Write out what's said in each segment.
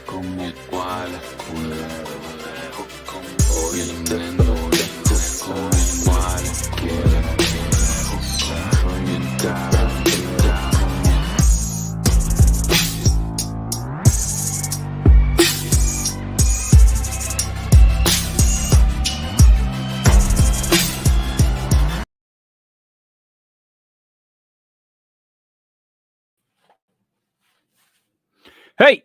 como cual como cualquiera Hey,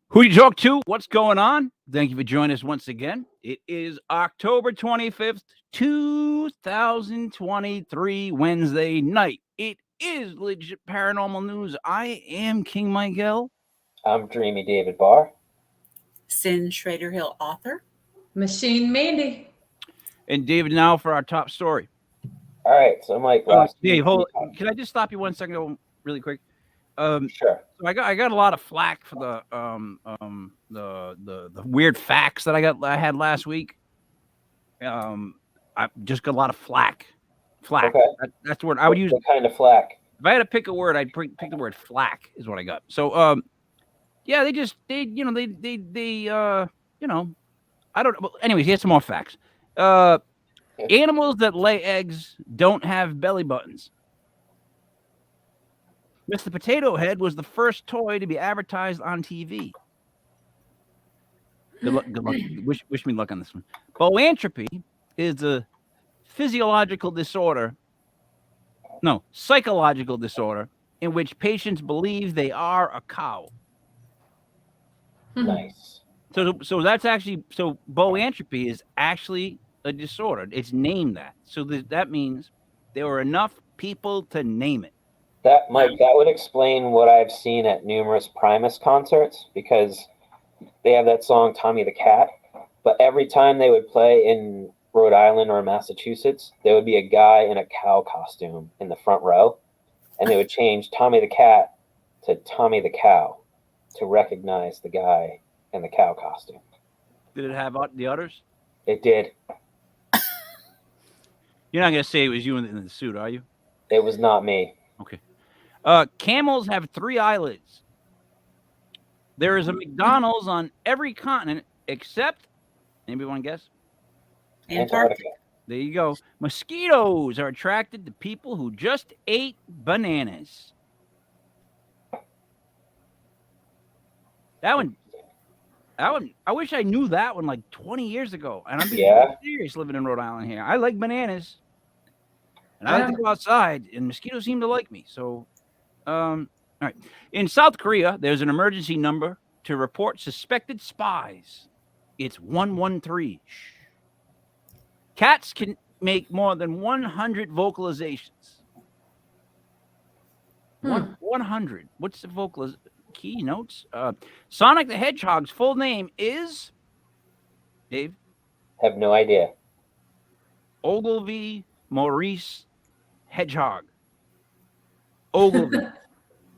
who you talk to? What's going on? Thank you for joining us once again. It is October 25th, 2023, Wednesday night. It is legit paranormal news. I am King Miguel. I'm Dreamy David Barr. Sin Schrader Hill author. Machine Mandy. And David now for our top story. All right, so Mike, Dave, can I just stop you 1 second really quick? Sure. So I got a lot of flack for the weird facts that I had last week. I just got a lot of flack. Okay. That's the word I would use. What kind of flack? If I had to pick a word, I'd pick the word flack is what I got. So yeah, I don't know. Well, anyways, here's some more facts. Animals that lay eggs don't have belly buttons. Mr. Potato Head was the first toy to be advertised on TV. Good luck. Wish me luck on this one. Boantropy is a psychological disorder in which patients believe they are a cow. Nice. So that's actually boantropy is actually a disorder. It's named that. So that means there were enough people to name it. That would explain what I've seen at numerous Primus concerts, because they have that song Tommy the Cat, but every time they would play in Rhode Island or Massachusetts, there would be a guy in a cow costume in the front row, and they would change Tommy the Cat to Tommy the Cow to recognize the guy in the cow costume. Did it have the others? It did. You're not going to say it was you in the suit, are you? It was not me. Okay. Camels have 3 eyelids. There is a McDonald's on every continent except, anybody want to guess? Antarctica. There you go. Mosquitoes are attracted to people who just ate bananas. That one, I wish I knew that one like 20 years ago. And I'm being serious living in Rhode Island here. I like bananas. And I like to go outside, and mosquitoes seem to like me. So, all right. In South Korea, there's an emergency number to report suspected spies. It's 113. Cats can make more than 100 vocalizations. 100. What's the keynotes? Sonic the Hedgehog's full name is, Dave? Have no idea. Ogilvy Maurice Hedgehog. Ogilvy.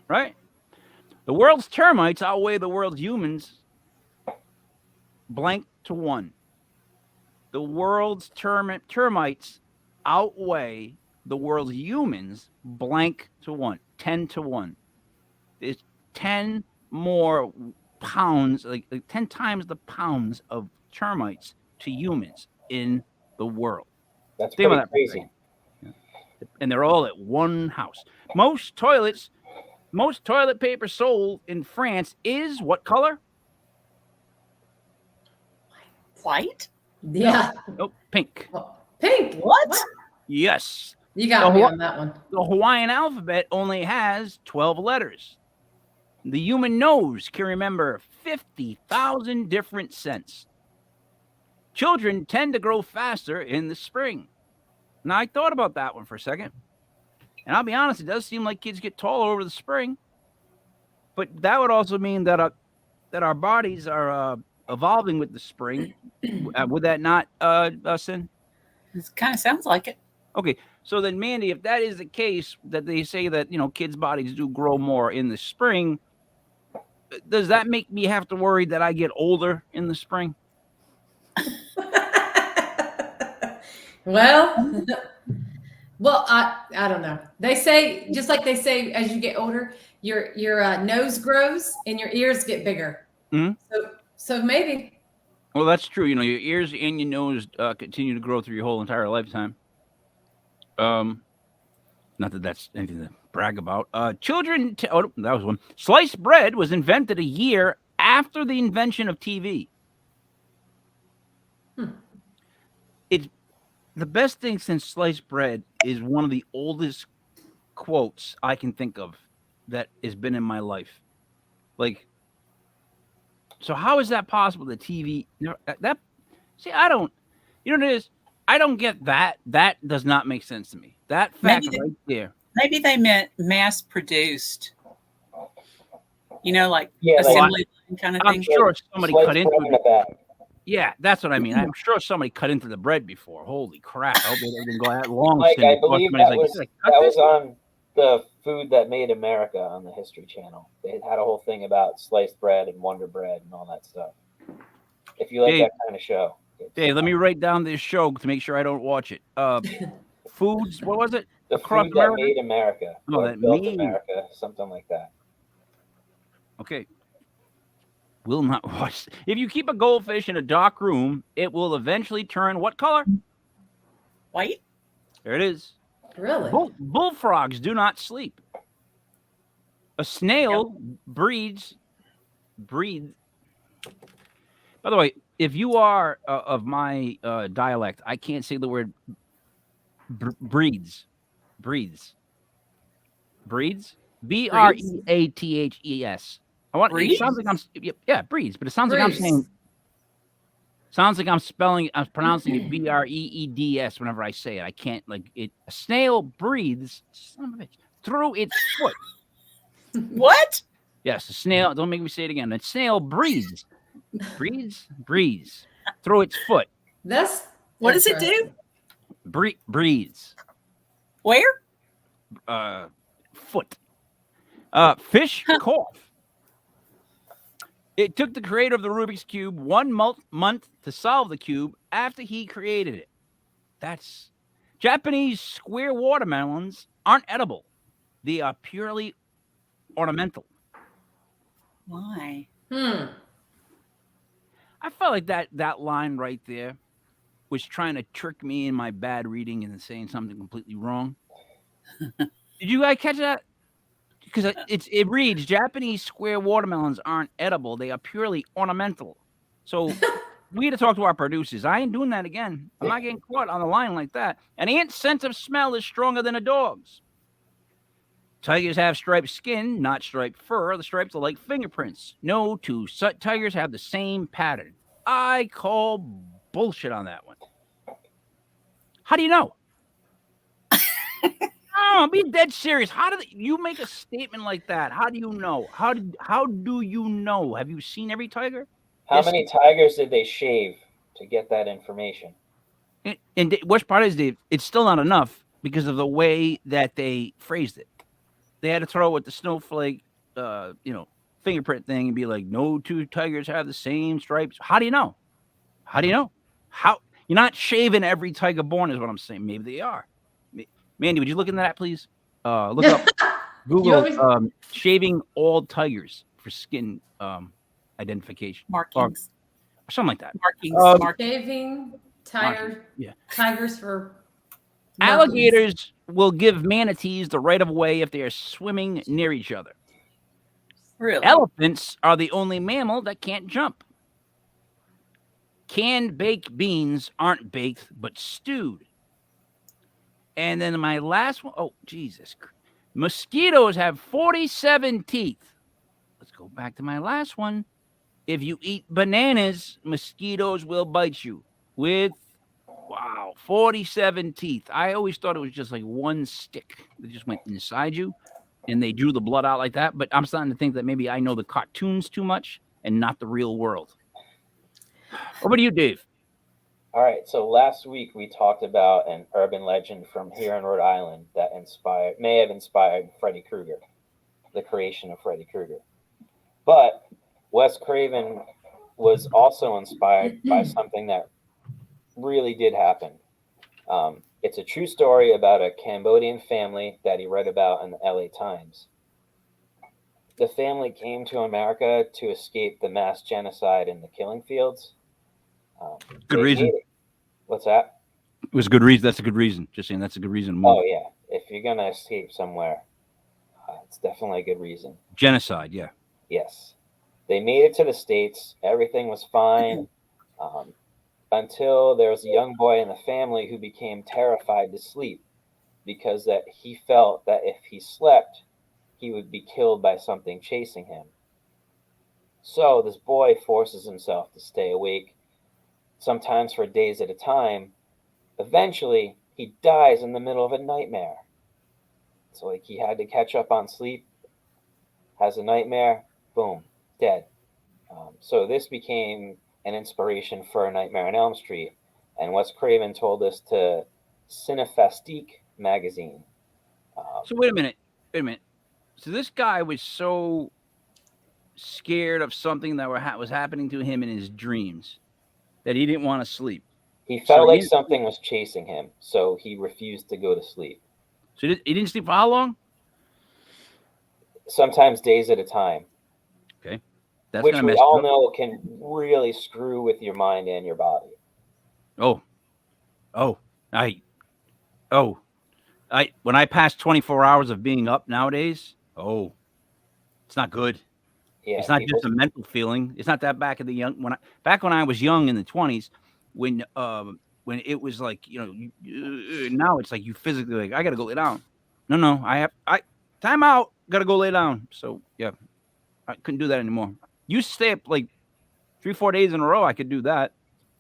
Right? The world's termites outweigh the world's humans blank to 1. The world's termites outweigh the world's humans blank to 1. 10 to 1. It's 10 more pounds, like 10 times the pounds of termites to humans in the world. That's pretty crazy. And they're all at one house. Most toilet paper sold in France is what color? White? Yeah. Nope, pink. Pink. What? Yes. You got me on that one. The Hawaiian alphabet only has 12 letters. The human nose can remember 50,000 different scents. Children tend to grow faster in the spring. Now, I thought about that one for a second. And I'll be honest, it does seem like kids get taller over the spring. But that would also mean that our bodies are evolving with the spring. Would that not, Sin? It kind of sounds like it. Okay, so then, Mandy, if that is the case, that they say that, kids' bodies do grow more in the spring, does that make me have to worry that I get older in the spring? Well, I don't know. They say, just like they say, as you get older, your nose grows and your ears get bigger. So maybe. Well, that's true. You know, your ears and your nose continue to grow through your whole entire lifetime. Not that that's anything to brag about. Children. Oh, that was one. Sliced bread was invented a year after the invention of TV. It's the best thing since sliced bread is one of the oldest quotes I can think of that has been in my life. Like, so how is that possible? The TV that see, I don't. You know what it is? I don't get that. That does not make sense to me. That fact Maybe right there. Maybe they meant mass produced. Like Yeah, like assembly line kind of I'm thing. sure somebody sliced cut into bread in a it. bag. Yeah, that's what I mean. I'm sure somebody cut into the bread before. Holy crap! I hope they didn't go that long. Like, since I believe somebody's that was "Did I cut that this?" was on the Food That Made America on the History Channel. They had a whole thing about sliced bread and Wonder Bread and all that stuff. If you like Dave, that kind of show, Dave, let me write down this show to make sure I don't watch it. Foods. What was it? The Across Food America? That Made America, Oh, or that Built made. America, something like that. Okay. Will not watch. If you keep a goldfish in a dark room, it will eventually turn what color? White? There it is. Really? Bullfrogs do not sleep. A snail breeds. By the way, if you are of my dialect, I can't say the word breeds. Breeds. Breeds. Breathes. I want. It Breeds? sounds like I'm. Breeds, but it sounds like I'm saying. Sounds like I'm pronouncing it breeds whenever I say it. I can't like it. A snail breathes, son of a bitch, through its foot. What? Yes, a snail. Don't make me say it again. A snail breathes through its foot. That's What does it do? Breathes. Where? Foot. Fish cough. It took the creator of the Rubik's Cube 1 month to solve the cube after he created it. That's Japanese square watermelons aren't edible. They are purely ornamental. Why? I felt like that line right there was trying to trick me in my bad reading and saying something completely wrong. Did you guys catch that? Because it reads Japanese square watermelons aren't edible; they are purely ornamental. So we had to talk to our producers. I ain't doing that again. I'm not getting caught on the line like that. An ant's sense of smell is stronger than a dog's. Tigers have striped skin, not striped fur. The stripes are like fingerprints. No two tigers have the same pattern. I call bullshit on that one. How do you know? No, be dead serious. How did you make a statement like that? How do you know? How do you know? Have you seen every tiger? How many tigers did they shave to get that information? And worst part is, Dave, it's still not enough because of the way that they phrased it. They had to throw it with the snowflake, fingerprint thing and be like, no two tigers have the same stripes. How do you know? How do you know? How you're not shaving every tiger born is what I'm saying. Maybe they are. Mandy, would you look into that, please? Look up Google shaving all tigers for skin identification. Markings. Or something like that. Markings. Shaving tigers for alligators will give manatees the right of way if they are swimming near each other. Really? Elephants are the only mammal that can't jump. Canned baked beans aren't baked but stewed. And then my last one, oh, Jesus. Mosquitoes have 47 teeth. Let's go back to my last one. If you eat bananas, mosquitoes will bite you with, 47 teeth. I always thought it was just like one stick that just went inside you and they drew the blood out like that. But I'm starting to think that maybe I know the cartoons too much and not the real world. What about you, Dave? All right, so last week we talked about an urban legend from here in Rhode Island that may have inspired Freddy Krueger, the creation of Freddy Krueger. But Wes Craven was also inspired by something that really did happen. It's a true story about a Cambodian family that he read about in the LA Times. the family came to America to escape the mass genocide in the killing fields. Good they reason. made it- What's that? It was a good reason. That's a good reason. Just saying, that's a good reason to move. Oh yeah, if you're gonna escape somewhere, it's definitely a good reason. Genocide, yeah. Yes, they made it to the States. Everything was fine until there was a young boy in the family who became terrified to sleep because that he felt that if he slept, he would be killed by something chasing him. So this boy forces himself to stay awake, sometimes for days at a time. Eventually, he dies in the middle of a nightmare. So like he had to catch up on sleep, has a nightmare, boom, dead. So this became an inspiration for A Nightmare on Elm Street, and Wes Craven told us to Cinefastique magazine. So wait a minute. So this guy was so scared of something that was happening to him in his dreams that he didn't want to sleep. He felt So like he- something was chasing him, so he refused to go to sleep. So he didn't sleep for how long? Sometimes days at a time, Okay, that's which gonna we mess all you up. know can really screw with your mind and your body. When I pass 24 hours of being up nowadays, it's not good. Yeah, It's not people- just a mental feeling. It's not that back when I was young in the 20s, when it was like, now it's like you physically like, I gotta go lay down. No, I time out, gotta go lay down. So yeah, I couldn't do that anymore. Used to stay up like 3-4 days in a row. I could do that.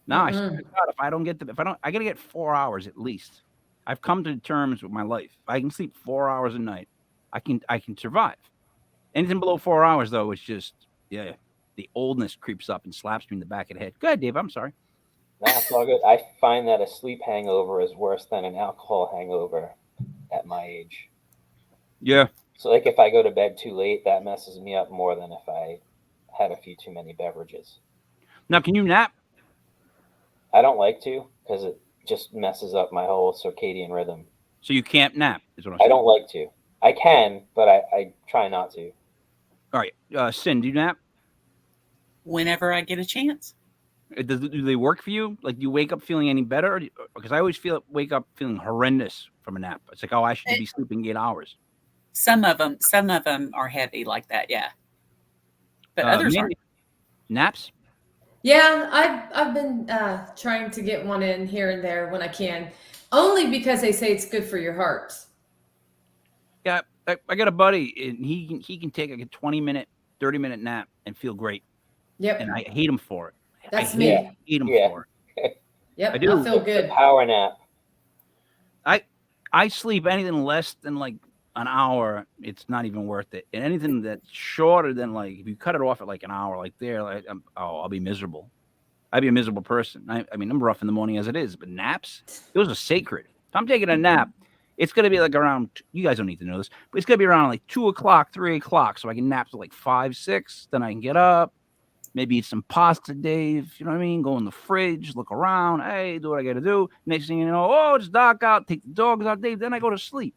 Now I swear to God, I gotta get 4 hours at least. I've come to terms with my life. If I can sleep 4 hours a night, I can survive. Anything below 4 hours, though, it's just, the oldness creeps up and slaps me in the back of the head. Go ahead, Dave. I'm sorry. No, it's all good. I find that a sleep hangover is worse than an alcohol hangover at my age. Yeah. So, like, if I go to bed too late, that messes me up more than if I had a few too many beverages. Now, can you nap? I don't like to because it just messes up my whole circadian rhythm. So you can't nap, is what I'm I saying. don't like to. I can, but I try not to. All right. Sin, do you nap? Whenever I get a chance. Do they work for you? Like, do you wake up feeling any better? Because I always wake up feeling horrendous from a nap. It's like, I should be sleeping 8 hours. Some of them are heavy like that, yeah. But others aren't. Naps? Yeah, I've been trying to get one in here and there when I can, only because they say it's good for your heart. Yeah, I got a buddy, and he can take like a 20-minute, 30-minute nap and feel great. Yep, And I hate him for it. that's I me. hate him Yeah. for it. Yep, I do. I feel The good. power nap. I sleep anything less than like an hour, it's not even worth it. And anything that's shorter than like, if you cut it off at like an hour, like there, like I'll be miserable. I'd be a miserable person. I mean, I'm rough in the morning as it is, but naps, those are sacred. If I'm taking a nap, it's gonna be like around. You guys don't need to know this, but it's gonna be around like 2 o'clock, 3 o'clock, so I can nap till like 5, 6. Then I can get up, maybe eat some pasta, Dave. You know what I mean? Go in the fridge, look around. Hey, do what I got to do. Next thing you know, it's dark out. Take the dogs out, Dave. Then I go to sleep.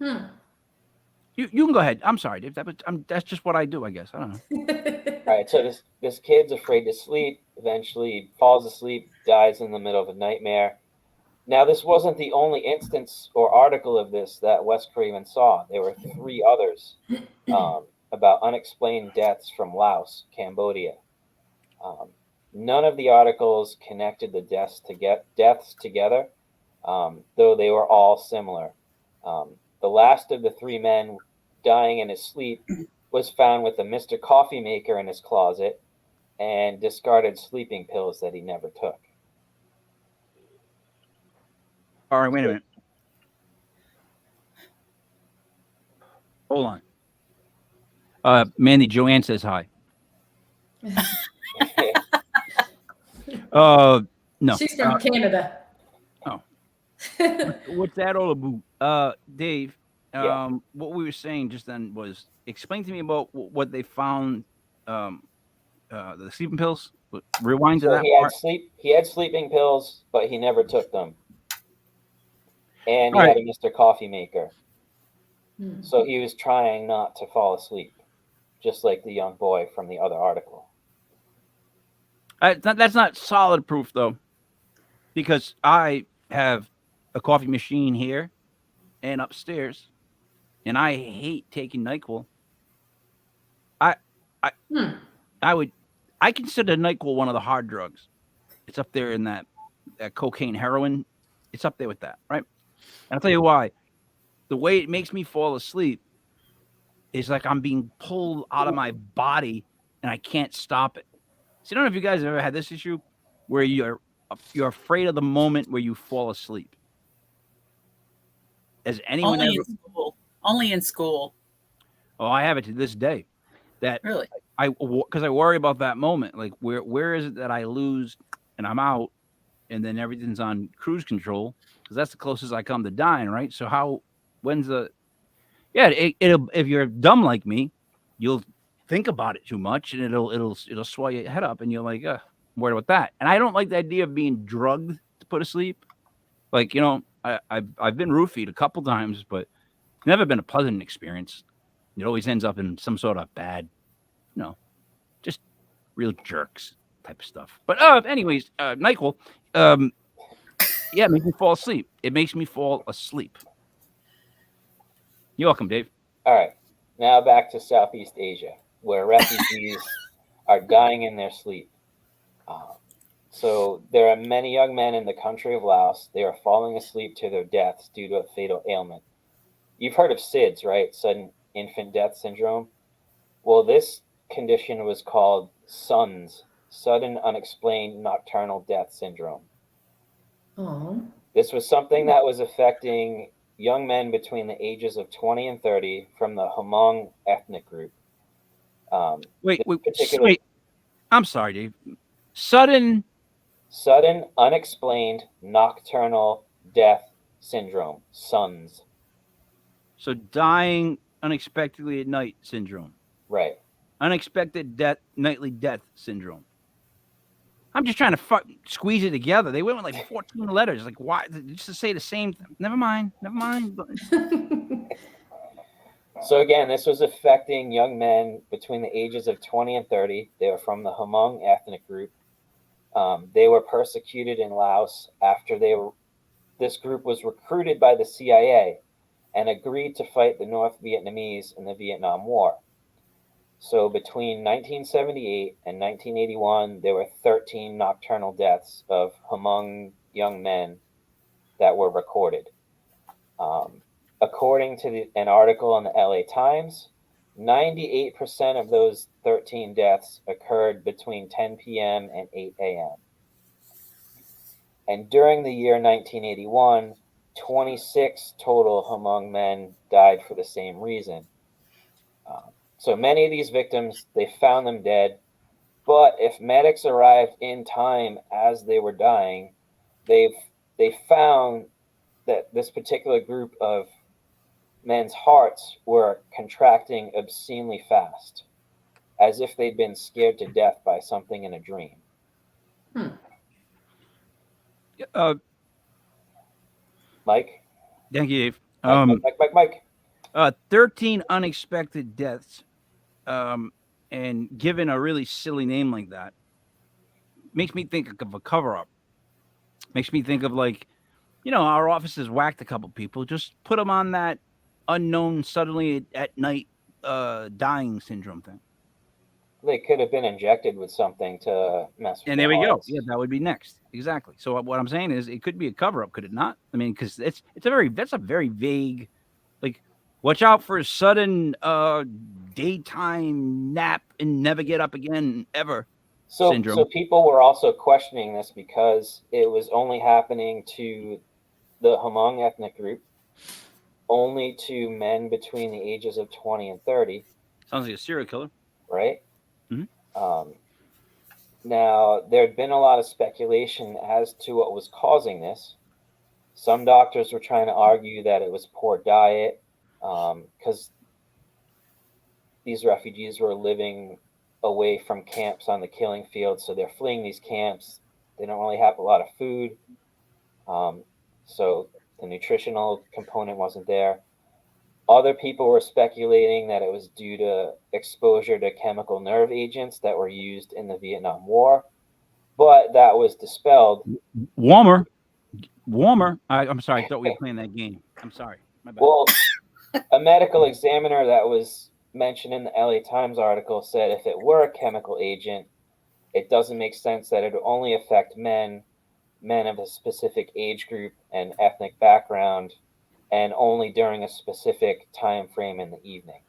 You can go ahead. I'm sorry, Dave. That's just what I do, I guess. I don't know. All right, so this kid's afraid to sleep. Eventually, falls asleep, dies in the middle of a nightmare. Now, this wasn't the only instance or article of this that Wes Craven saw. There were 3 others about unexplained deaths from Laos, Cambodia. None of the articles connected the deaths together, though they were all similar. The last of the 3 men dying in his sleep was found with a Mr. Coffee Maker in his closet and discarded sleeping pills that he never took. All right, wait a minute. Hold on. Mandy, Joanne says hi. No. She's from Canada. Oh. What's that all about? Dave, Yeah. what we were saying just then was, explain to me about what they found, the sleeping pills. Rewind to So that he part. he had sleeping pills, but he never took them. And he All had right. a Mr. Coffee Maker. So he was trying not to fall asleep, just like the young boy from the other article. That's not solid proof, though, because I have a coffee machine here and upstairs, and I hate taking NyQuil. I consider NyQuil one of the hard drugs. It's up there in that cocaine, heroin. It's up there with that, right? And I'll tell you why. The way it makes me fall asleep is like I'm being pulled out of my body and I can't stop it. So I don't know if you guys have ever had this issue where you're afraid of the moment where you fall asleep. Has anyone Only ever? in school. Only in school. Oh, I have it to this day. That Really? because I worry about that moment. Like where is it that I lose and I'm out, and then everything's on cruise control because that's the closest I come to dying, right? So when's the it'll if you're dumb like me, you'll think about it too much and it'll swell your head up and you're like, I'm worried about that. And I don't like the idea of being drugged to put to sleep. Like, I've been roofied a couple times, but never been a pleasant experience. It always ends up in some sort of bad, just real jerks type of stuff. But anyways, NyQuil, it makes me fall asleep. It makes me fall asleep. You're welcome, Dave. All right, now back to Southeast Asia, where refugees are dying in their sleep. So there are many young men in the country of Laos. They are falling asleep to their deaths due to a fatal ailment. You've heard of SIDS, right? Sudden infant death syndrome. Well, this condition was called SUNS, sudden unexplained nocturnal death syndrome. Oh. This was something that was affecting young men between the ages of 20 and 30 from the Hmong ethnic group. Wait. I'm sorry, Dave. Sudden unexplained nocturnal death syndrome, SUNS. So dying unexpectedly at night syndrome. Right. Unexpected nightly death syndrome. I'm just trying to squeeze it together. They went with like 14 letters. Like, why? Just to say the same thing. Never mind. So again, this was affecting young men between the ages of 20 and 30. They were from the Hmong ethnic group. They were persecuted in Laos after this group was recruited by the CIA and agreed to fight the North Vietnamese in the Vietnam War. So between 1978 and 1981, there were 13 nocturnal deaths of Hmong young men that were recorded. According to an article in the LA Times, 98% of those 13 deaths occurred between 10 p.m. and 8 a.m. And during the year 1981, 26 total Hmong men died for the same reason. So many of these victims, they found them dead, but if medics arrived in time as they were dying, they found that this particular group of men's hearts were contracting obscenely fast, as if they'd been scared to death by something in a dream. Mike? Thank you, Dave. Mike. 13 unexpected deaths. And given a really silly name like that, makes me think of a cover-up. Makes me think of like, our officers whacked a couple people. Just put them on that unknown suddenly at night dying syndrome thing. They could have been injected with something to mess with. And there we go. Yeah, that would be next. Exactly. So what I'm saying is, it could be a cover-up, could it not? I mean, because that's a very vague, like, watch out for a sudden daytime nap and never get up again ever syndrome. So people were also questioning this because it was only happening to the Hmong ethnic group, only to men between the ages of 20 and 30. Sounds like a serial killer. Right? Mm-hmm. Now, there had been a lot of speculation as to what was causing this. Some doctors were trying to argue that it was poor diet, because these refugees were living away from camps on the killing field, so they're fleeing these camps. They don't really have a lot of food, so the nutritional component wasn't there. Other people were speculating that it was due to exposure to chemical nerve agents that were used in the Vietnam War, but that was dispelled. Warmer. I'm sorry. I thought we were playing that game. I'm sorry. My bad. Well, a medical examiner that was mentioned in the LA Times article said if it were a chemical agent, it doesn't make sense that it would only affect men of a specific age group and ethnic background, and only during a specific time frame in the evening.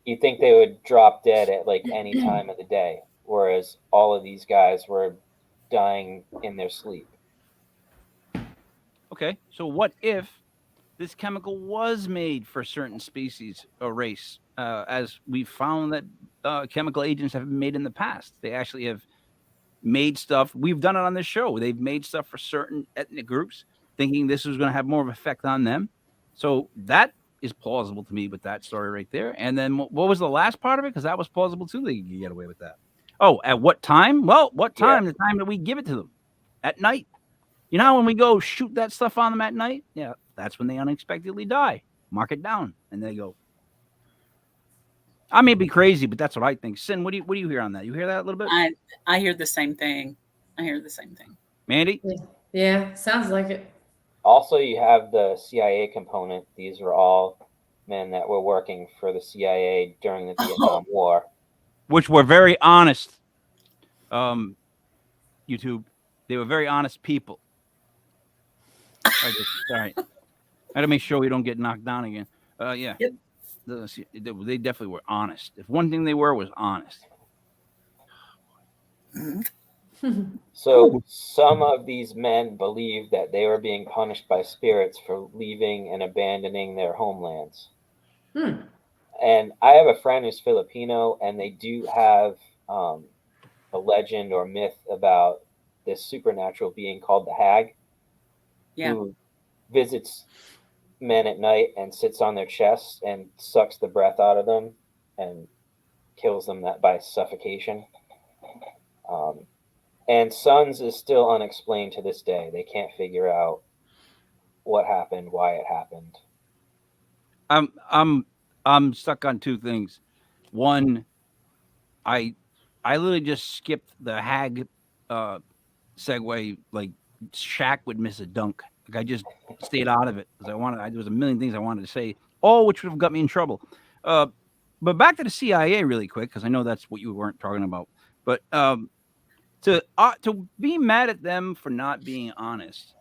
You think they would drop dead at like any time of the day, whereas all of these guys were dying in their sleep. Okay, so what if this chemical was made for a certain species or race, as we found that chemical agents have been made in the past? They actually have made stuff. We've done it on this show. They've made stuff for certain ethnic groups, thinking this was going to have more of an effect on them. So that is plausible to me with that story right there. And then what was the last part of it? Because that was plausible too. They could get away with that. Oh, at what time? Well, what time? Yeah. The time that we give it to them at night. You know, when we go shoot that stuff on them at night, yeah, that's when they unexpectedly die. Mark it down, and they go. I may be crazy, but that's what I think. Sin, what do you hear on that? You hear that a little bit? I hear the same thing. Mandy? Yeah, sounds like it. Also, you have the CIA component. These were all men that were working for the CIA during the Vietnam War, which were very honest. YouTube, they were very honest people. Sorry, I got to make sure we don't get knocked down again. Yeah. Yep. They definitely were honest. If one thing they were was honest. So some of these men believed that they were being punished by spirits for leaving and abandoning their homelands. And I have a friend who's Filipino, and they do have a legend or myth about this supernatural being called the Hag, who visits men at night and sits on their chests and sucks the breath out of them and kills them by suffocation. And Sons is still unexplained to this day. They can't figure out what happened, why it happened. I'm stuck on two things. One, I literally just skipped the Hag segue like Shaq would miss a dunk. Like I just stayed out of it because there was a million things I wanted to say, all which would have got me in trouble. But back to the CIA really quick, because I know that's what you weren't talking about. But to be mad at them for not being honest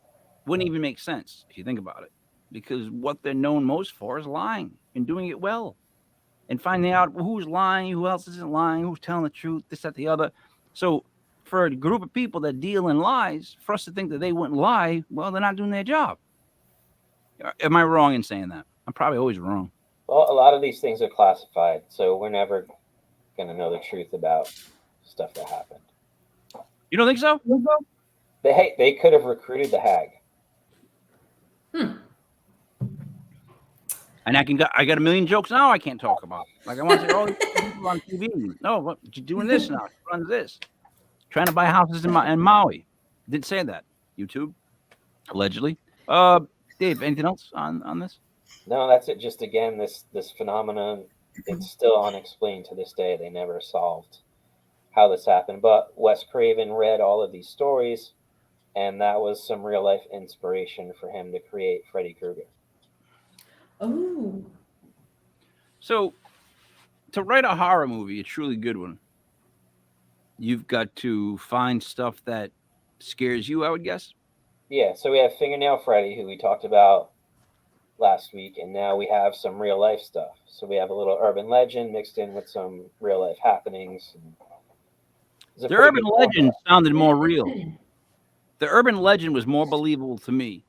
wouldn't even make sense if you think about it, because what they're known most for is lying and doing it well, and finding out who's lying, who else isn't lying, who's telling the truth, this, that, the other. So for a group of people that deal in lies, for us to think that they wouldn't lie, well, they're not doing their job. Am I wrong in saying that? I'm probably always wrong. Well, a lot of these things are classified, so we're never going to know the truth about stuff that happened. You don't think so? They could have recruited the Hag. And I got a million jokes now I can't talk about. Like I want to say, oh, people on TV. No, what you're doing this now? Runs this. Trying to buy houses in Maui. Didn't say that. YouTube, allegedly. Dave, anything else on this? No, that's it. Just again, this phenomenon, it's still unexplained to this day. They never solved how this happened. But Wes Craven read all of these stories, and that was some real life inspiration for him to create Freddy Krueger. Oh. So, to write a horror movie, a truly good one, you've got to find stuff that scares you, I would guess. Yeah, so we have Fingernail Freddy, who we talked about last week, and now we have some real life stuff. So we have a little urban legend mixed in with some real life happenings. The urban legend sounded more real. The urban legend was more believable to me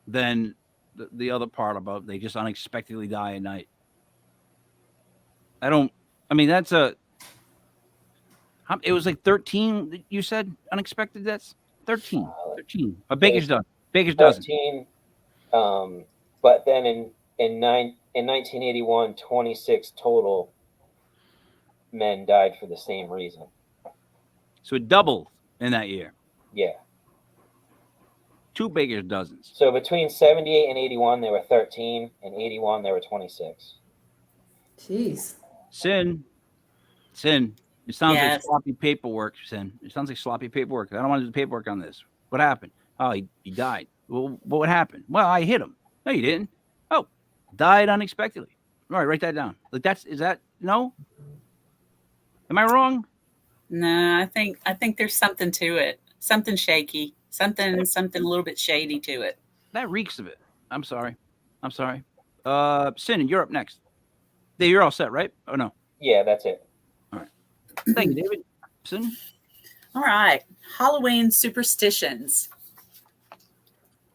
than the other part about they just unexpectedly die at night. It was like 13, you said, unexpected deaths? 13. A baker's dozen. 13. But then in 1981, 26 total men died for the same reason. So it doubled in that year. Yeah. 2 baker's dozens. So between 78 and 81, there were 13, and 81, there were 26. Jeez. Sin. It sounds like Yes. sloppy paperwork, Sin. It sounds like sloppy paperwork. I don't want to do the paperwork on this. What happened? Oh, he died. Well, what happened? Well, I hit him. No, you didn't. Oh, died unexpectedly. All right, write that down. Like is that no? Am I wrong? No, I think there's something to it. Something shaky. Something a little bit shady to it. That reeks of it. I'm sorry. Sin, you're up next. Dave, you're all set, right? Oh no. Yeah, that's it. All right. Thank you, David. Sin. All right. Halloween superstitions.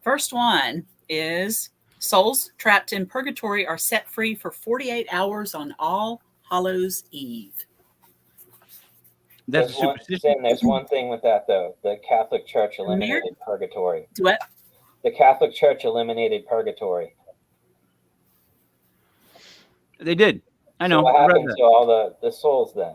First one is souls trapped in purgatory are set free for 48 hours on All Hallows Eve. That's a superstition. There's one thing with that, though. The Catholic Church eliminated purgatory. Do what? The Catholic Church eliminated purgatory. They did. I know. So what I read happened that. to all the souls then?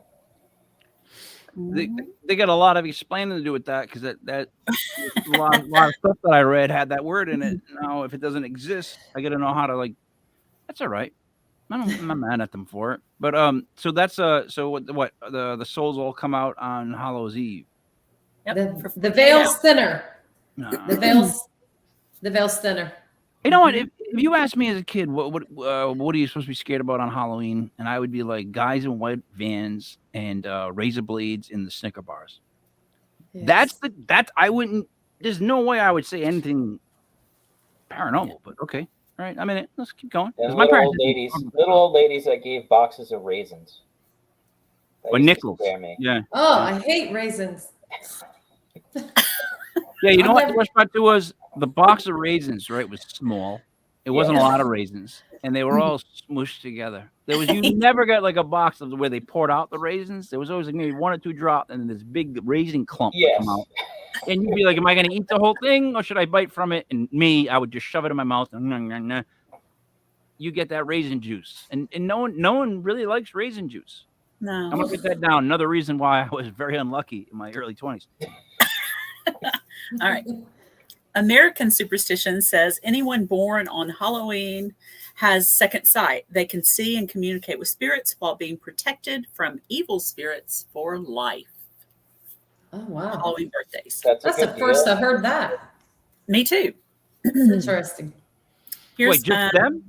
They got a lot of explaining to do with that because that a lot of stuff that I read had that word in it. Now, if it doesn't exist, I got to know how to That's all right. I'm not mad at them for it. But so that's so what the souls all come out on Hallows Eve. Yep. The veil's thinner. No. The veil's thinner. You know what? If you asked me as a kid, what are you supposed to be scared about on Halloween? And I would be like guys in white vans and razor blades in the Snicker bars. Yes. I wouldn't. There's no way I would say anything paranormal. But okay, all right. I'm in it. Let's keep going. And My little parents old ladies that gave boxes of raisins. That or used to nickels. scare me. Yeah. Oh, I hate raisins. Yeah. You know I've what? never- The worst part too was the box of raisins. Right, was small. It wasn't a lot of raisins, and they were all smooshed together. You never got like a box of where they poured out the raisins. There was always like maybe 1 or 2 drops, and then this big raisin clump would Yes. come out. And you'd be like, "Am I going to eat the whole thing, or should I bite from it?" And I would just shove it in my mouth. And you get that raisin juice, and no one really likes raisin juice. No. I'm gonna put that down. Another reason why I was very unlucky in my early 20s. All right. American superstition says anyone born on Halloween has second sight. They can see and communicate with spirits while being protected from evil spirits for life. Oh, wow. Halloween birthdays. That's That's the good first deal. I've heard that. Me too. It's interesting. Here's, Wait, just them?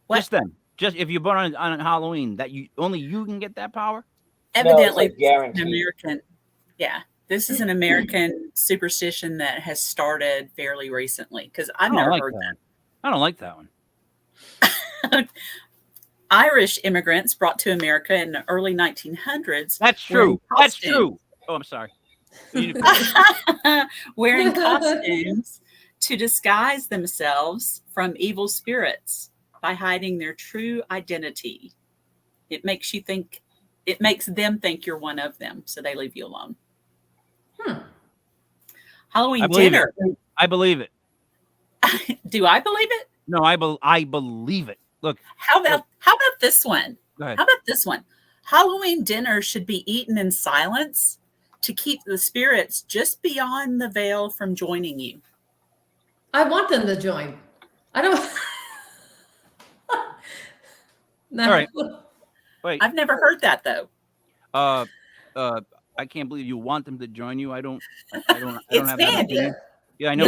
What? Just them. Just if you're born on Halloween, that only you can get that power. Evidently, like guaranteed. This is an American superstition that has started fairly recently because I've I don't never like heard that. I don't like that one. that. Irish immigrants brought to America in the early 1900s. That's wearing true. That's costumes. true. Oh, I'm sorry. Wearing costumes to disguise themselves from evil spirits by hiding their true identity. It makes them think you're one of them, so they leave you alone. Halloween dinner. I believe it. Do I believe it? No, I believe it. Look. How about this one? Go ahead. How about this one? Halloween dinner should be eaten in silence to keep the spirits just beyond the veil from joining you. I want them to join. I don't. No. All right. Wait. I've never heard that though. I can't believe you want them to join you. I don't It's have that Mandy. opinion. Yeah, I know.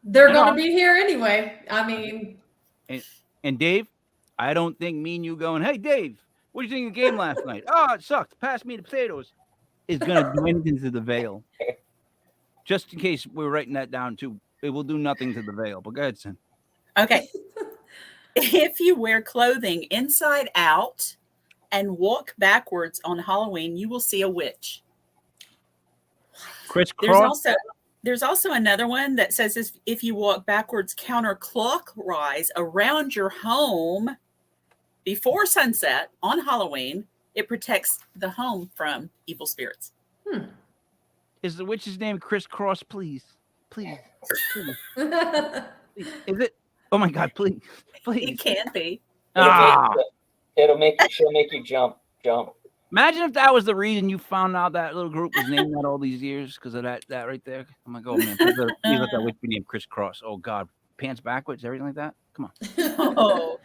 They're I going know. to be here anyway. I mean, And Dave, I don't think me and you going, "Hey Dave, what did you think of the game last night?" "Oh, it sucked. Pass me the potatoes." Is gonna do anything to the veil. Just in case we're writing that down too. It will do nothing to the veil. But go ahead, Sin. Okay. If you wear clothing inside out and walk backwards on Halloween, you will see a witch. Crisscross. There's also another one that says if you walk backwards counterclockwise around your home before sunset on Halloween, it protects the home from evil spirits. Is the witch's name Crisscross? Please. Please. Is it? Oh my God! Please. It can be. Ah. She'll make you jump. Imagine if that was the reason you found out that little group was named that all these years because of that right there. I'm like, oh man, please let that witch be named Crisscross. Oh God, pants backwards, everything like that. Come on. Oh.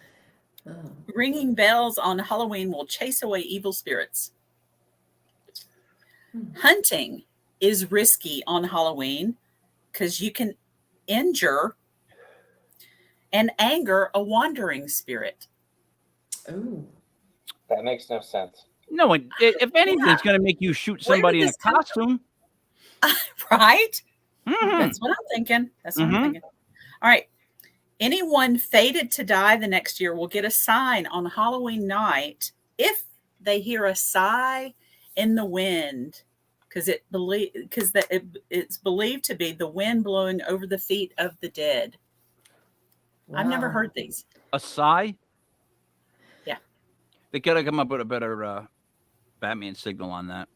Oh. Ringing bells on Halloween will chase away evil spirits. Hunting is risky on Halloween because you can injure and anger a wandering spirit. Ooh. That makes no sense. No, if anything, it's going to make you shoot somebody in a costume. Right? Mhm. That's what I'm thinking. That's what Mhm. I'm thinking. All right. Anyone fated to die the next year will get a sign on Halloween night if they hear a sigh in the wind, because it's believed to be the wind blowing over the feet of the dead. I've never Wow. heard these. A sigh? Yeah. They got to come up with a better Batman signal on that.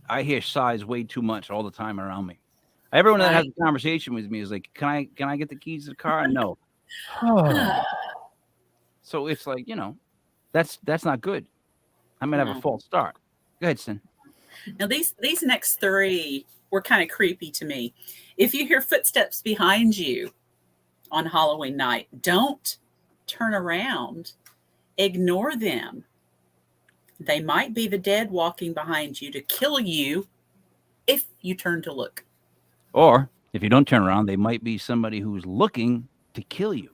I hear sighs way too much all the time around me. Everyone that has a conversation with me is like, "Can I get the keys to the car?" No. So it's like, that's not good. I might have a No. false start. Go ahead, Sin. Now these next three were kind of creepy to me. If you hear footsteps behind you on Halloween night, don't turn around. Ignore them. They might be the dead walking behind you to kill you if you turn to look. Or if you don't turn around, they might be somebody who's looking to kill you.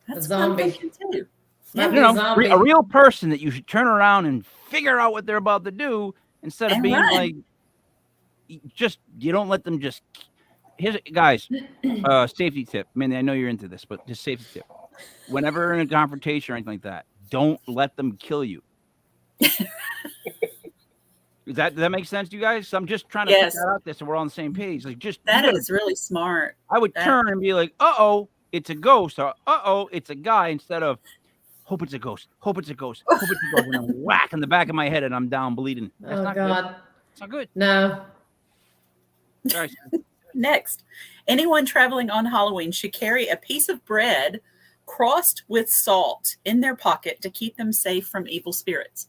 That's A zombie. what I'm thinking too. Might Yeah. be a zombie. A real person that you should turn around and figure out what they're about to do instead of And being run. like, you don't let them just. Here's guys, safety tip. I mean, I know you're into this, but just safety tip. Whenever in a confrontation or anything like that, don't let them kill you. Does that make sense to you guys? So I'm just trying to put that out there so we're all on the same page. Like, that is really smart. I would turn and be like, "Uh-oh, it's a ghost," or "Uh-oh, it's a guy," instead of "Hope it's a ghost, hope it's a ghost, hope it's a ghost," and then whack in the back of my head and I'm down bleeding. That's not God. good. It's not good. No. Sorry. Next, anyone traveling on Halloween should carry a piece of bread crossed with salt in their pocket to keep them safe from evil spirits.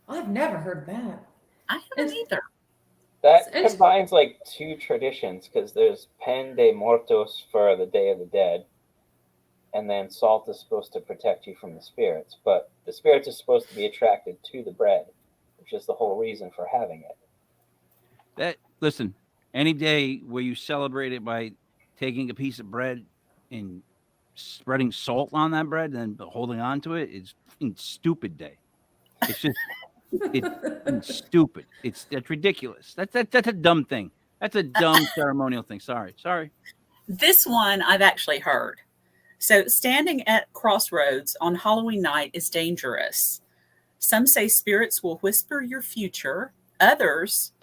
I've never heard that. I haven't either. That combines like two traditions because there's Pen de Muertos for the Day of the Dead, and then salt is supposed to protect you from the spirits, but the spirits are supposed to be attracted to the bread, which is the whole reason for having it. Listen, any day where you celebrate it by taking a piece of bread and spreading salt on that bread and then holding on to it is a stupid day. It's just it's stupid. That's ridiculous. That's a dumb thing. That's a dumb ceremonial thing. Sorry. This one I've actually heard. So standing at crossroads on Halloween night is dangerous. Some say spirits will whisper your future. Others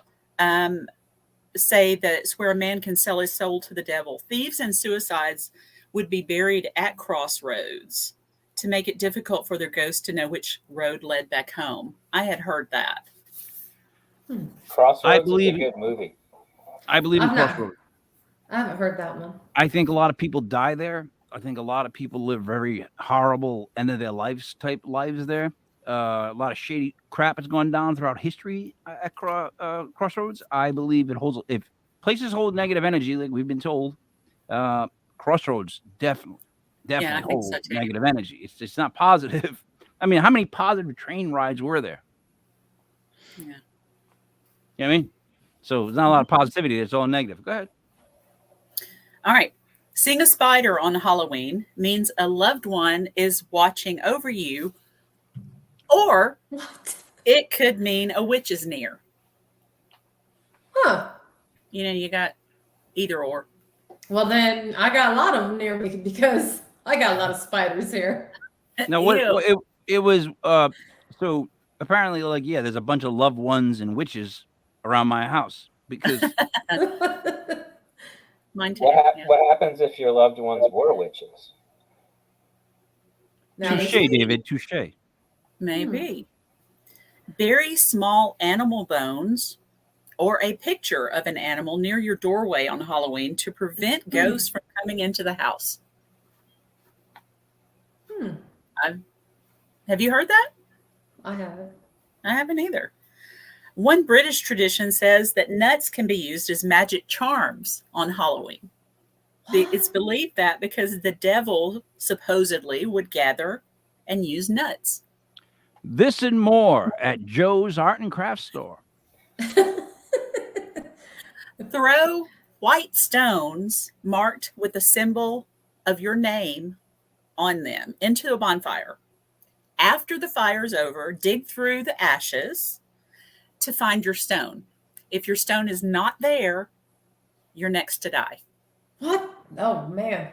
say that it's where a man can sell his soul to the devil. Thieves and suicides would be buried at crossroads to make it difficult for their ghosts to know which road led back home. I had heard that. Crossroads is a good movie. I believe in Crossroads. I haven't heard that one. I think a lot of people die there. I think a lot of people live very horrible end of their lives type lives there. A lot of shady crap has gone down throughout history at Crossroads. I believe it holds. If places hold negative energy, like we've been told, Crossroads definitely hold negative energy. It's not positive. I mean, how many positive train rides were there? Yeah. You know what I mean? So there's not a lot of positivity. It's all negative. Go ahead. All right. Seeing a spider on Halloween means a loved one is watching over you, or it could mean a witch is near. Huh. You got either or. Well, then I got a lot of them near me because I got a lot of spiders here. Now, it was so apparently, like, yeah, there's a bunch of loved ones and witches around my house because mine too. What happens if your loved ones were witches? Touche, David. Touche. Maybe. Bury small animal bones or a picture of an animal near your doorway on Halloween to prevent ghosts from coming into the house. Have you heard that? I haven't. I haven't either. One British tradition says that nuts can be used as magic charms on Halloween. It's believed that because the devil supposedly would gather and use nuts. This and more at Joe's Art and Craft Store. Throw white stones marked with a symbol of your name on them into a bonfire. After the fire is over, dig through the ashes to find your stone. If your stone is not there, you're next to die. What? Oh man.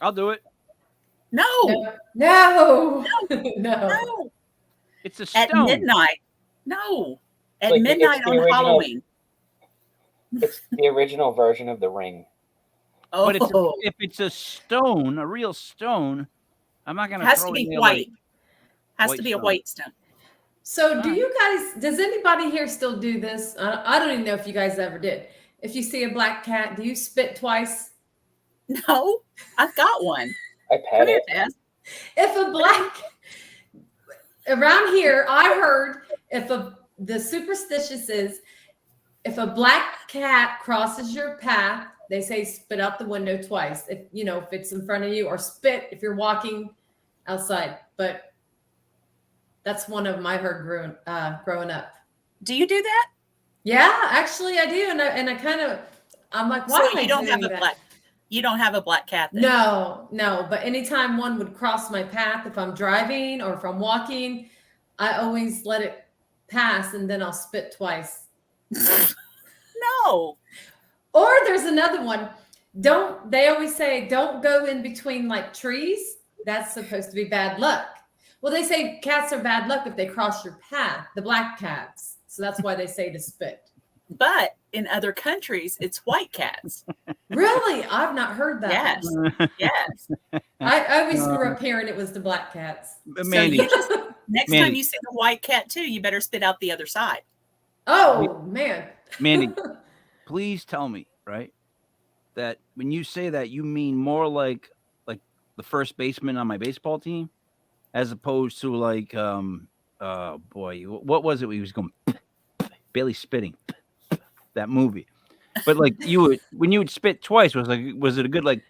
I'll do it. No. No. No. It's a stone. At midnight. No. At Like, midnight it's the on original- Halloween. It's the original version of The Ring. Oh, But if it's a stone, a real stone, I'm not going it to has throw to it in be there white. like- Has white to be a stone. white stone. So do you guys, does anybody here still do this? I don't even know if you guys ever did. If you see a black cat, do you spit twice? No, I've got one. I Come pet here, it. Tess. If a black, around here, I heard the superstitious is, if a black cat crosses your path, they say spit out the window twice. If it's in front of you, or spit if you're walking outside. But that's one of them I heard growing up. Do you do that? Yeah, actually I do, and I kind of, I'm like, why So am I you don't have doing a that? black. You don't have a black cat. Then. No. But anytime one would cross my path, if I'm driving or if I'm walking, I always let it pass, and then I'll spit twice. No. Or there's another one. They always say don't go in between like trees. That's supposed to be bad luck. Well, they say cats are bad luck if they cross your path, the black cats. So that's why they say to spit. But in other countries, it's white cats. Really? I've not heard that. Yes. Yes. I always grew up hearing it was the black cats. Mandy, So you just, next Mandy. time you see the white cat too, you better spit out the other side. Oh man. Mandy, please tell me, right, that when you say that, you mean more like the first baseman on my baseball team, as opposed to like boy, what was it? He was going Bailey spitting that movie, but like when you would spit twice, was it a good like?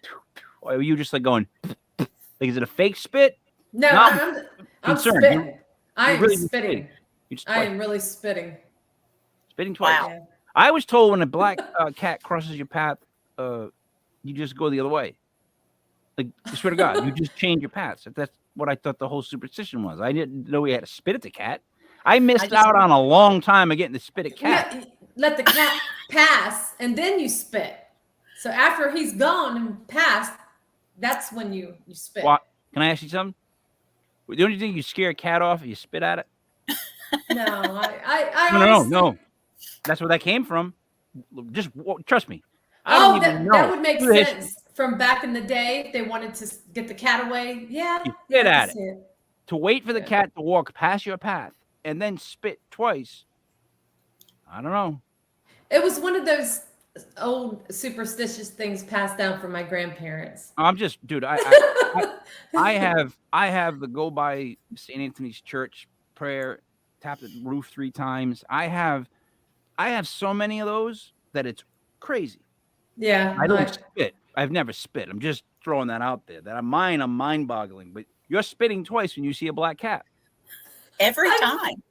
Or were you just like going like? Is it a fake spit? No, No, I'm concerned. spitting. I am really spitting. You just I twice. am really spitting. Spitting twice. Wow. Yeah. I was told when a black cat crosses your path, you just go the other way. Like, I swear to God, you just change your paths. That's what I thought the whole superstition was. I didn't know we had to spit at the cat. I missed out on a long time of getting to spit at cat. No, let the cat pass, and then you spit. So after he's gone and passed, that's when you spit. What? Can I ask you something? Don't you think you scare a cat off if you spit at it? No, I No. always- That's where that came from. Just trust me. I don't even know. that would make Do this. sense. From back in the day, if they wanted to get the cat away. Yeah. You spit I at can see it. To wait for the Yeah. cat to walk past your path and then spit twice. I don't know. It was one of those old superstitious things passed down from my grandparents. I'm just, dude. I have the go by St. Anthony's Church prayer, tap the roof 3 times. I have so many of those that it's crazy. Yeah. I don't spit. I've never spit. I'm just throwing that out there. That I'm mind boggling. But you're spitting twice when you see a black cat. Every time.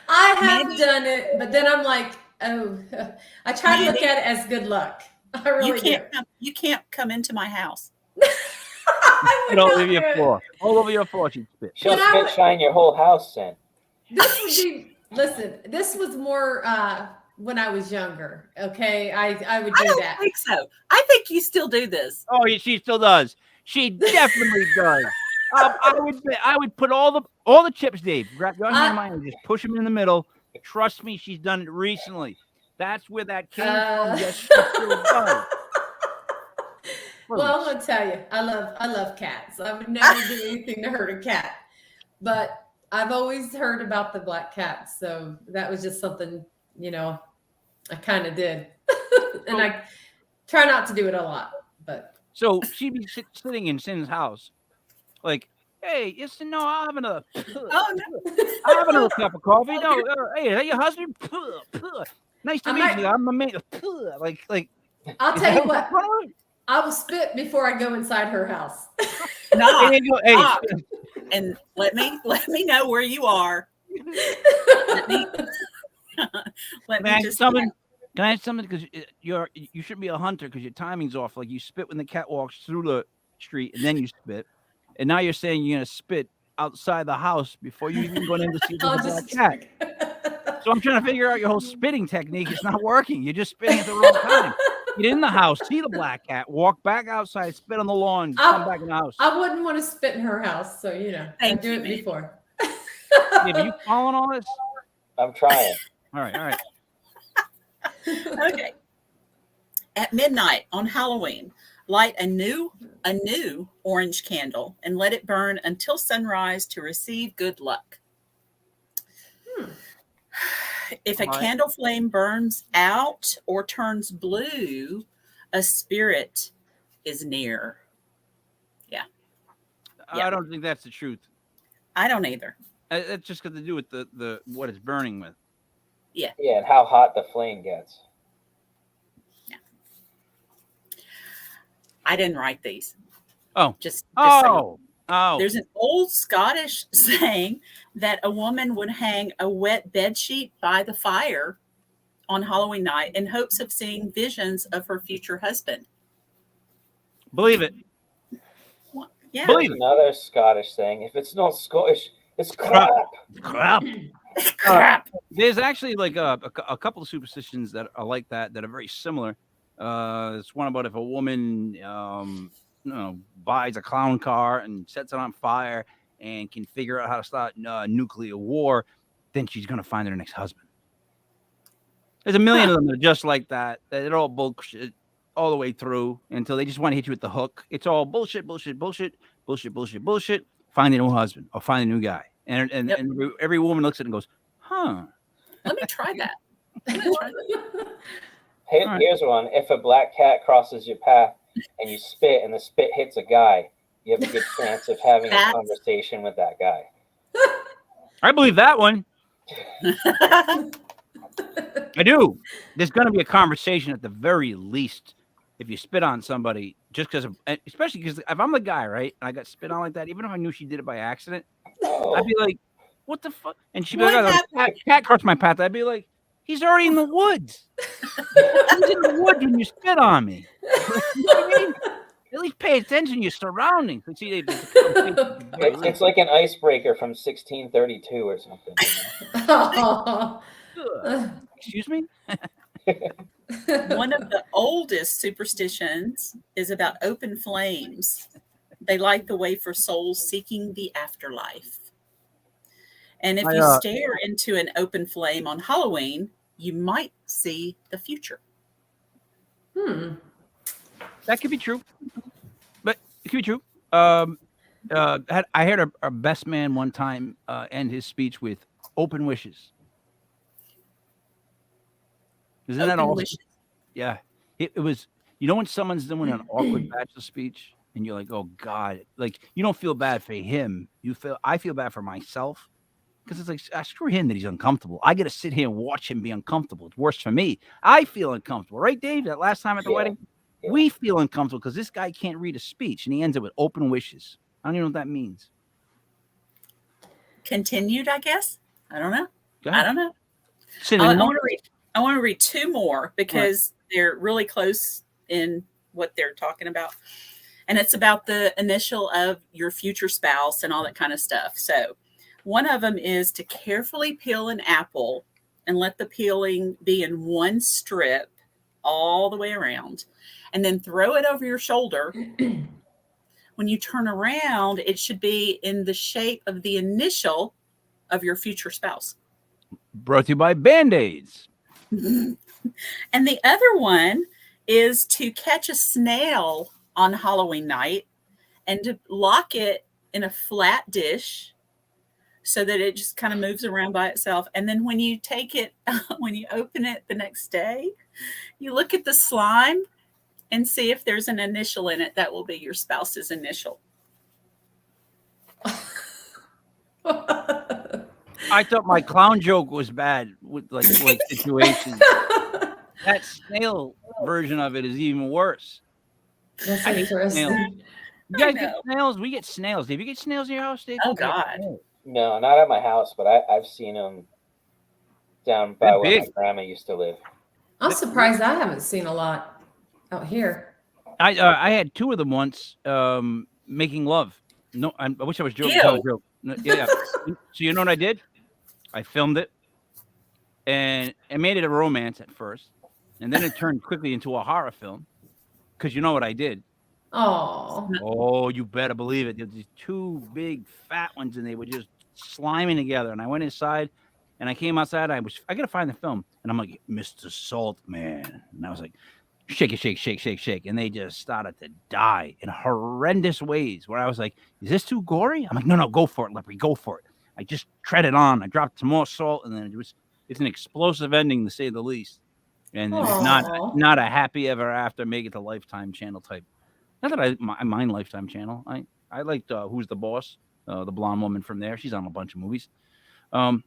I have Mandy. done it, but then I'm like, oh, I try to look Mandy. at it as good luck. I really You can't come into my house. do. I would Spit all not over your do it. floor. All over your floor, she'd spit. She'll When I spit was- shine your whole house in. This would be, listen, this was more when I was younger. Okay. I would I do don't that. think so. I think you still do this. Oh, yeah, she still does. She definitely does. I would put all the chips, Dave. Grab your hand in mine and just push them in the middle. Trust me, she's done it recently. That's where that came from. Yes, she still does. Well, I'm gonna tell you, I love cats. I would never do anything to hurt a cat. But I've always heard about the black cat, so that was just something, I kind of did. And I try not to do it a lot, but So she'd be sitting in Sin's house, like, "Hey, no, I'll have another. Oh no. I'll have another cup of coffee. No, hey, is that your husband? Puh, puh. Nice to I meet might- you. I'm a man. Puh. Like. I'll is tell that you what. wrong? I will spit before I go inside her house. Knock, Hey, hey, knock, and let me know where you are. Let me let Can I me ask just something? Can I ask something? Because you should be a hunter because your timing's off. Like you spit when the cat walks through the street, and then you spit. And now you're saying you're gonna spit outside the house before you even go in to see I'll the black just cat. So I'm trying to figure out your whole spitting technique. It's not working. You're just spitting at the wrong time. Get in the house, see the black cat, walk back outside, spit on the lawn, come back in the house. I wouldn't want to spit in her house, so I Thank do you, it man. before. Dave, are you following all this? I'm trying. All right. Okay. At midnight on Halloween, light a new orange candle and let it burn until sunrise to receive good luck. If a All right. candle flame burns out or turns blue, a spirit is near. Yeah. I don't think that's the truth. I don't either. It's just got to do with the what it's burning with. Yeah, and how hot the flame gets. I didn't write these. Oh. Just saying. Oh. There's an old Scottish saying that a woman would hang a wet bed sheet by the fire on Halloween night in hopes of seeing visions of her future husband. Believe it. Yeah. Believe There's it. another Scottish saying, if it's not Scottish, it's crap. Crap. Crap. There's actually like a couple of superstitions that are like that are very similar. It's one about if a woman buys a clown car and sets it on fire and can figure out how to start nuclear war, then she's gonna find her next husband. There's a million of them that are just like that. They're all bullshit all the way through until they just want to hit you with the hook. It's all bullshit. Find a new husband or find a new guy. And Yep. and every woman looks at it and goes, huh. Let me try that. Let me try that. Here's one. If a black cat crosses your path and you spit and the spit hits a guy, you have a good chance of having a conversation with that guy. I believe that one. I do. There's going to be a conversation at the very least if you spit on somebody, just because of, especially because if I'm the guy, right, and I got spit on like that, even if I knew she did it by accident, I'd be like, what the fuck? And she'd be like, oh, cat crossed my path. I'd be like, he's already in the woods. He's in the woods when you spit on me. You know what I mean? At least pay attention to your surroundings. See, it's like an icebreaker from 1632 or something. Excuse me? One of the oldest superstitions is about open flames. They light the way for souls seeking the afterlife. And if you stare into an open flame on Halloween, you might see the future. That could be true. But it could be true. I heard our best man one time end his speech with open wishes. Isn't that awesome? Yeah. It was, when someone's doing an awkward bachelor speech and you're like, oh God, like you don't feel bad for him. I feel bad for myself. Because it's like, screw him that he's uncomfortable. I got to sit here and watch him be uncomfortable. It's worse for me. I feel uncomfortable. Right, Dave? That last time at the wedding? Yeah. We feel uncomfortable because this guy can't read a speech, and he ends up with open wishes. I don't even know what that means. Continued, I guess? I don't know. I don't know. I want to read two more because they're really close in what they're talking about. And it's about the initial of your future spouse and all that kind of stuff. So one of them is to carefully peel an apple and let the peeling be in one strip all the way around, and then throw it over your shoulder. When you turn around, it should be in the shape of the initial of your future spouse. Brought to you by Band-Aids. And the other one is to catch a snail on Halloween night and to lock it in a flat dish so that it just kind of moves around by itself. And then when you take it, when you open it the next day, you look at the slime and see if there's an initial in it. That will be your spouse's initial. I thought my clown joke was bad with like situations. That snail version of it is even worse. That's I hate snails. interesting. You guys I get know. snails? We get snails. Dave, you get snails in your house, Dave? Oh, I get God. snails. No, not at my house, but I've seen them down by They're where my big. grandma used to live. I'm surprised I haven't seen a lot out here. I had 2 of them once making love. No, I wish I was joking. That was a joke. No, yeah. So you know what I did? I filmed it, and I made it a romance at first, and then it turned quickly into a horror film. Because you know what I did? Oh, Oh, you better believe it. There was these 2 big fat ones, and they were just sliming together. And I went inside, and I came outside. I gotta find the film, and I'm like, Mr. Salt Man, and I was like, shake it, shake, shake, shake, shake, and they just started to die in horrendous ways. Where I was like, is this too gory? I'm like, no, go for it, Leopard, go for it. I just treaded on. I dropped some more salt, and then it's an explosive ending to say the least. And it was Aw. not a happy ever after. Make it the Lifetime channel type. Not that I mind Lifetime channel. I liked Who's the Boss, the blonde woman from there. She's on a bunch of movies. I'm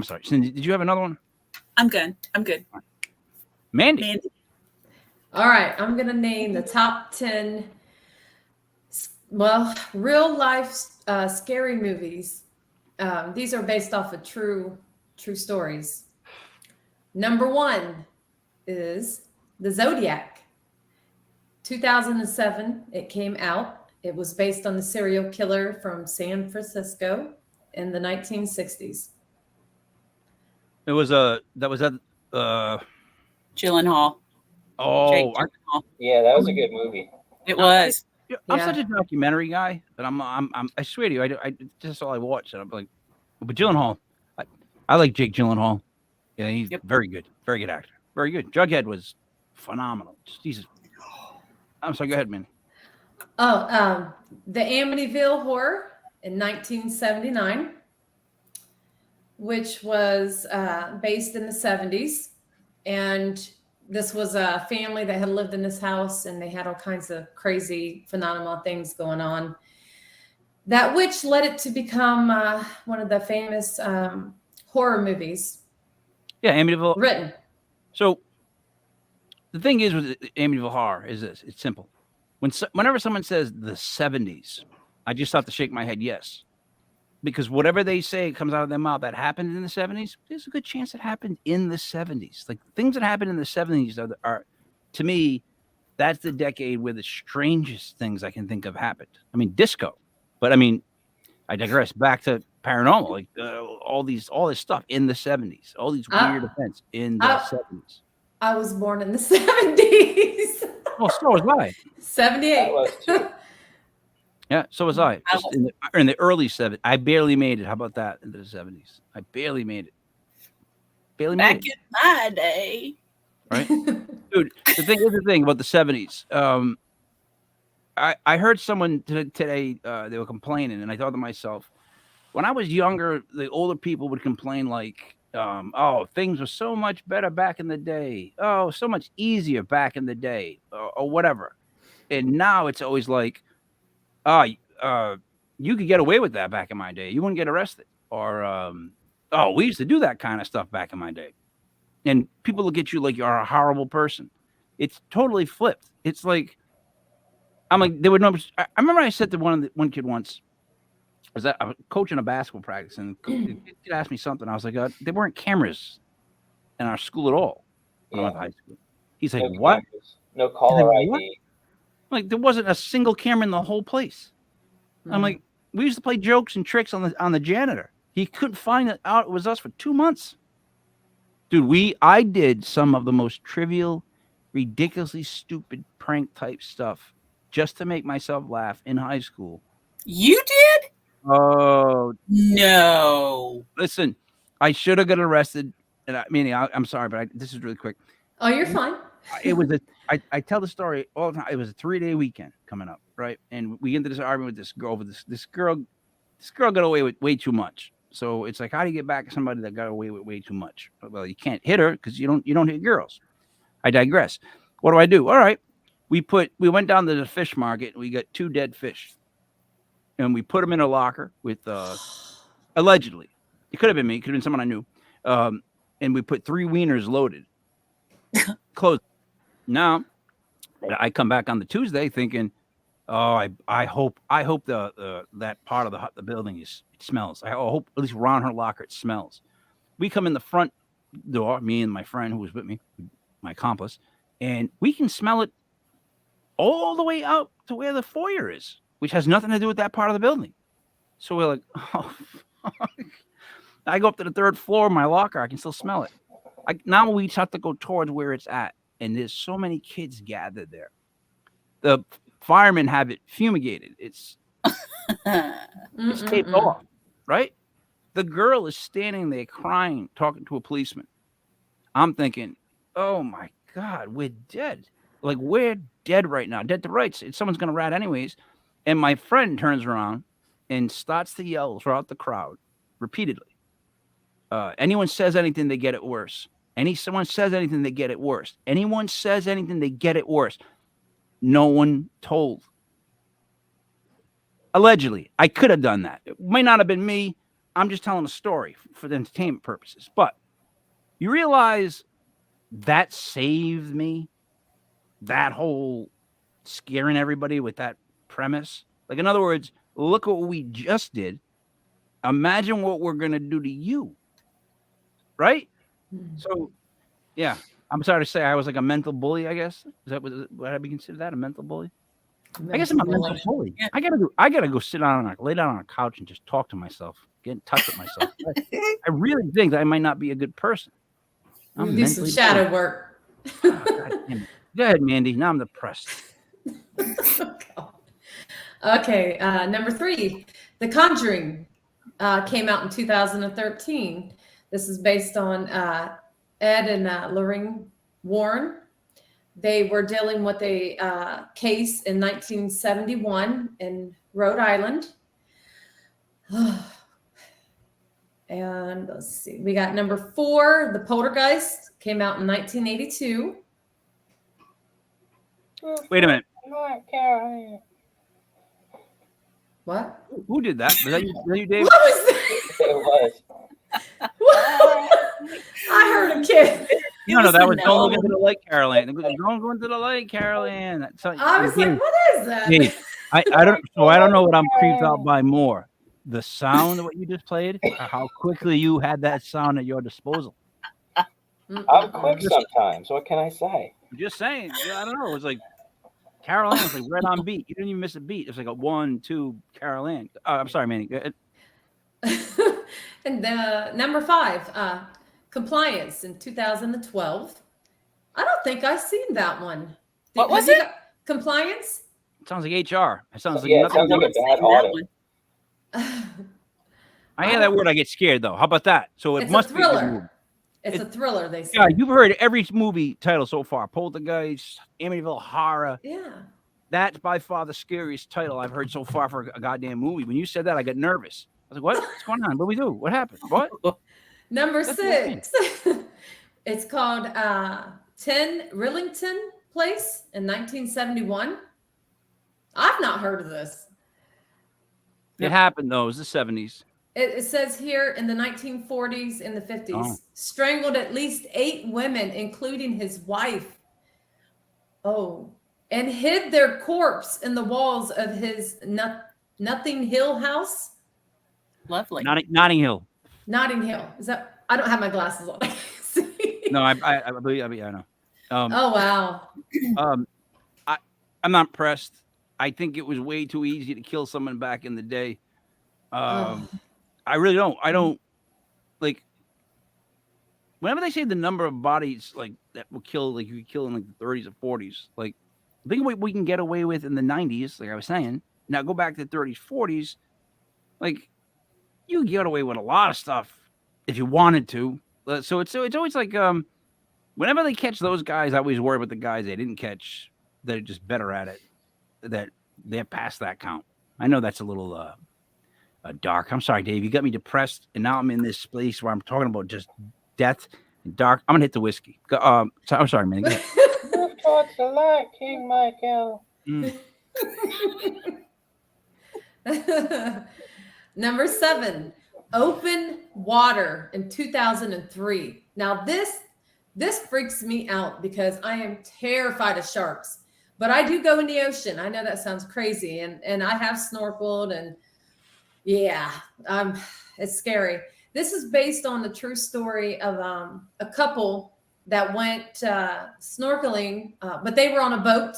sorry, Cindy, did you have another one? I'm good. Mandy. Mandy. all right. I'm gonna name the top 10. Well, real life scary movies. These are based off of true stories. Number 1 is The Zodiac. 2007, it came out. It was based on the serial killer from San Francisco in the 1960s. It was that was that. Gyllenhaal. Oh, Jake Gyllenhaal. Yeah, that was a good movie. It was. I'm Yeah. such a documentary guy, but I swear to you, I just all I watch, and I'm like, but Gyllenhaal, I like Jake Gyllenhaal. Yeah, he's very good actor, very good. Jughead was phenomenal. Jesus. I'm sorry. Go ahead, man. Oh, the Amityville Horror in 1979, which was based in the 70s. And this was a family that had lived in this house, and they had all kinds of crazy, phenomenal things going on. That which led it to become one of the famous horror movies Yeah, Amityville. written. So the thing is with Amityville Horror is this: it's simple. Whenever someone says the 70s, I just have to shake my head yes, because whatever they say comes out of their mouth that happened in the 70s, there's a good chance it happened in the 70s. Like things that happened in the 70s are to me, that's the decade where the strangest things I can think of happened. I mean, disco, but I mean, I digress. Back to paranormal, like all this stuff in the 70s, all these weird events in the 70s. I was born in the 70s. Oh, so was I. 78. That was too. Yeah, so was I. Just in the early 70s. I barely made it. How about that? Into the 70s. I barely made it. Barely made Back it. in my day. Right? Dude, here's the thing about the 70s. I heard someone today, they were complaining, and I thought to myself, when I was younger, the older people would complain like, oh, things were so much better back in the day. Oh, so much easier back in the day, or whatever. And now it's always like, you could get away with that back in my day. You wouldn't get arrested. Or, oh, we used to do that kind of stuff back in my day. And people look at you like you're a horrible person. It's totally flipped. It's like, I'm like, there were no. I remember I said to one kid once, I was coaching a basketball practice, and the kid asked me something. I was like, there weren't cameras in our school at all when I went to high school. He's like, what? Cameras, no caller What? ID. Like there wasn't a single camera in the whole place. I'm like, we used to play jokes and tricks on the janitor. He couldn't find it out. It was us for 2 months. Dude, I did some of the most trivial, ridiculously stupid prank type stuff just to make myself laugh in high school. You did? Oh, No. listen, I should have got arrested. And I'm sorry, but this is really quick. Oh, you're fine. It was I tell the story all the time. It was a 3-day weekend coming up, right? And we get into this argument with this girl over this girl. This girl got away with way too much. So it's like, how do you get back at somebody that got away with way too much? Well, you can't hit her because you don't hit girls. I digress. What do? All right. We went down to the fish market and we got 2 dead fish. And we put them in a locker with allegedly. It could have been me. It could have been someone I knew. And we put 3 wieners loaded. Close. Now, I come back on the Tuesday thinking, oh, I hope that part of the building it smells. I hope at least around her locker it smells. We come in the front door, me and my friend who was with me, my accomplice, and we can smell it all the way out to where the foyer is, which has nothing to do with that part of the building. So we're like, oh, fuck. I go up to the 3rd floor of my locker. I can still smell it. Now we just have to go towards where it's at. And there's so many kids gathered there. The firemen have it fumigated. It's taped off, right? The girl is standing there crying, talking to a policeman. I'm thinking, oh my God, we're dead. Like, we're dead right now. Dead to rights. Someone's going to rat anyways. And my friend turns around and starts to yell throughout the crowd repeatedly. Anyone says anything, they get it worse. Someone says anything, they get it worse. Anyone says anything, they get it worse. No one told. Allegedly, I could have done that. It might not have been me. I'm just telling a story for the entertainment purposes. But you realize that saved me. That whole scaring everybody with that premise. Like, in other words, look what we just did. Imagine what we're going to do to you. Right? So, yeah. I'm sorry to say I was like a mental bully, I guess. Is that would I be considered that? A mental bully? I guess I'm a mental bully. Yeah. I gotta go lay down on a couch and just talk to myself, get in touch with myself. I really think that I might not be a good person. I'm do some shadow work. Oh, go ahead, Mandy. Now I'm depressed. Okay, number 3, The Conjuring came out in 2013. This is based on Ed and Lorraine Warren. They were dealing with a case in 1971 in Rhode Island. And let's see, we got number 4, The Poltergeist, came out in 1982. Wait a minute. What? Who did that? Was that you, Dave? What was that? It was. I heard a kid. No, that was Don't Look Into the Light, Carol Ann. Don't go into the light, Carol Ann. I was like, what is that? Dave, I don't know what I'm creeped out by more. The sound of what you just played, or how quickly you had that sound at your disposal. I'm quick sometimes. What can I say? I'm just saying. Yeah, I don't know. It was like Carol Ann was like right on beat. You didn't even miss a beat. It was like a 1, 2, Carol Ann. I'm sorry, Manny. And number 5, Compliance in 2012. I don't think I've seen that one. What was it? Compliance? It sounds like HR. It sounds like it sounds like a bad audit. I hear that word, I get scared though. How about that? So it must be a thriller. It's a thriller, they say. Yeah, you've heard every movie title so far. Poltergeist, Amityville Horror. Yeah. That's by far the scariest title I've heard so far for a goddamn movie. When you said that, I got nervous. I was like, what's going on? What do we do? What happened? What? Number 6. It's called 10 Rillington Place in 1971. I've not heard of this. It happened, though. It was the 70s. It says here in the 1940s and the 50s, strangled at least 8 women, including his wife. Oh, and hid their corpse in the walls of his Nothing Hill house. Lovely. Notting Hill. Notting Hill. Is that? I don't have my glasses on. No, I believe. I know. Oh wow. I'm not impressed. I think it was way too easy to kill someone back in the day. I really don't. I don't like. Whenever they say the number of bodies like that will kill, like you could kill in like the 30s or 40s, like think what we can get away with in the 90s, like I was saying. Now go back to the 30s, 40s, like you can get away with a lot of stuff if you wanted to. So it's always like whenever they catch those guys, I always worry about the guys they didn't catch that are just better at it, that they're past that count. I know that's a little dark. I'm sorry, Dave. You got me depressed, and now I'm in this place where I'm talking about just death and dark. I'm gonna hit the whiskey. I'm sorry, man. Move towards the light, King Michael. Number 7, open water in 2003. Now this freaks me out because I am terrified of sharks. But I do go in the ocean. I know that sounds crazy, and I have snorkeled, and yeah, it's scary. This is based on the true story of a couple that went snorkeling, but they were on a boat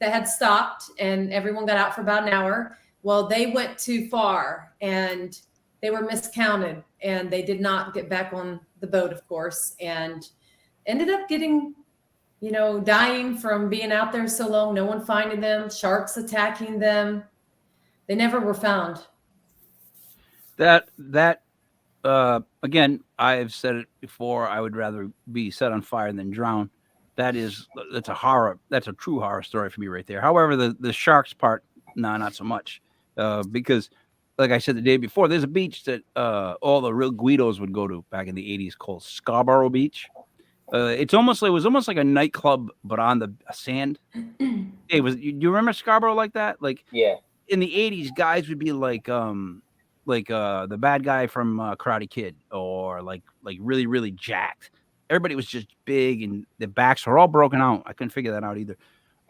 that had stopped, and everyone got out for about an hour. Well, they went too far, and they were miscounted, and they did not get back on the boat, of course, and ended up getting, dying from being out there so long, no one finding them, sharks attacking them. They never were found. That again, I've said it before. I would rather be set on fire than drown. That's a horror. That's a true horror story for me right there. However, the sharks part, no, not so much, because, like I said the day before, there's a beach that all the real Guidos would go to back in the '80s called Scarborough Beach. It was almost like a nightclub, but on the sand. It was. You remember Scarborough like that? Like, Yeah. in the '80s, guys would be like the bad guy from Karate Kid, or like really really jacked. Everybody was just big, and their backs were all broken out. I couldn't figure that out either.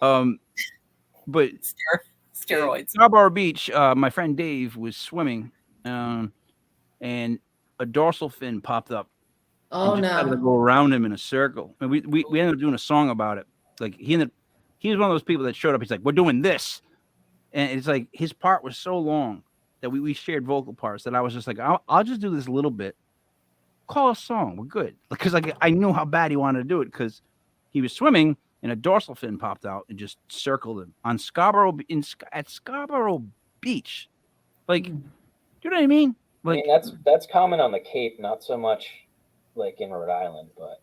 But Steroids. Scarborough Beach, my friend Dave was swimming, and a dorsal fin popped up. Oh and just started to no. go around him in a circle, and we ended up doing a song about it. Like he was one of those people that showed up. He's like, "We're doing this," and it's like his part was so long that we shared vocal parts that I was just like, I'll just do this a little bit. Call a song. We're good, because I knew how bad he wanted to do it, because he was swimming and a dorsal fin popped out and just circled him on at Scarborough Beach. Like, you know what I mean? Like, I mean, that's common on the Cape, not so much like in Rhode Island, but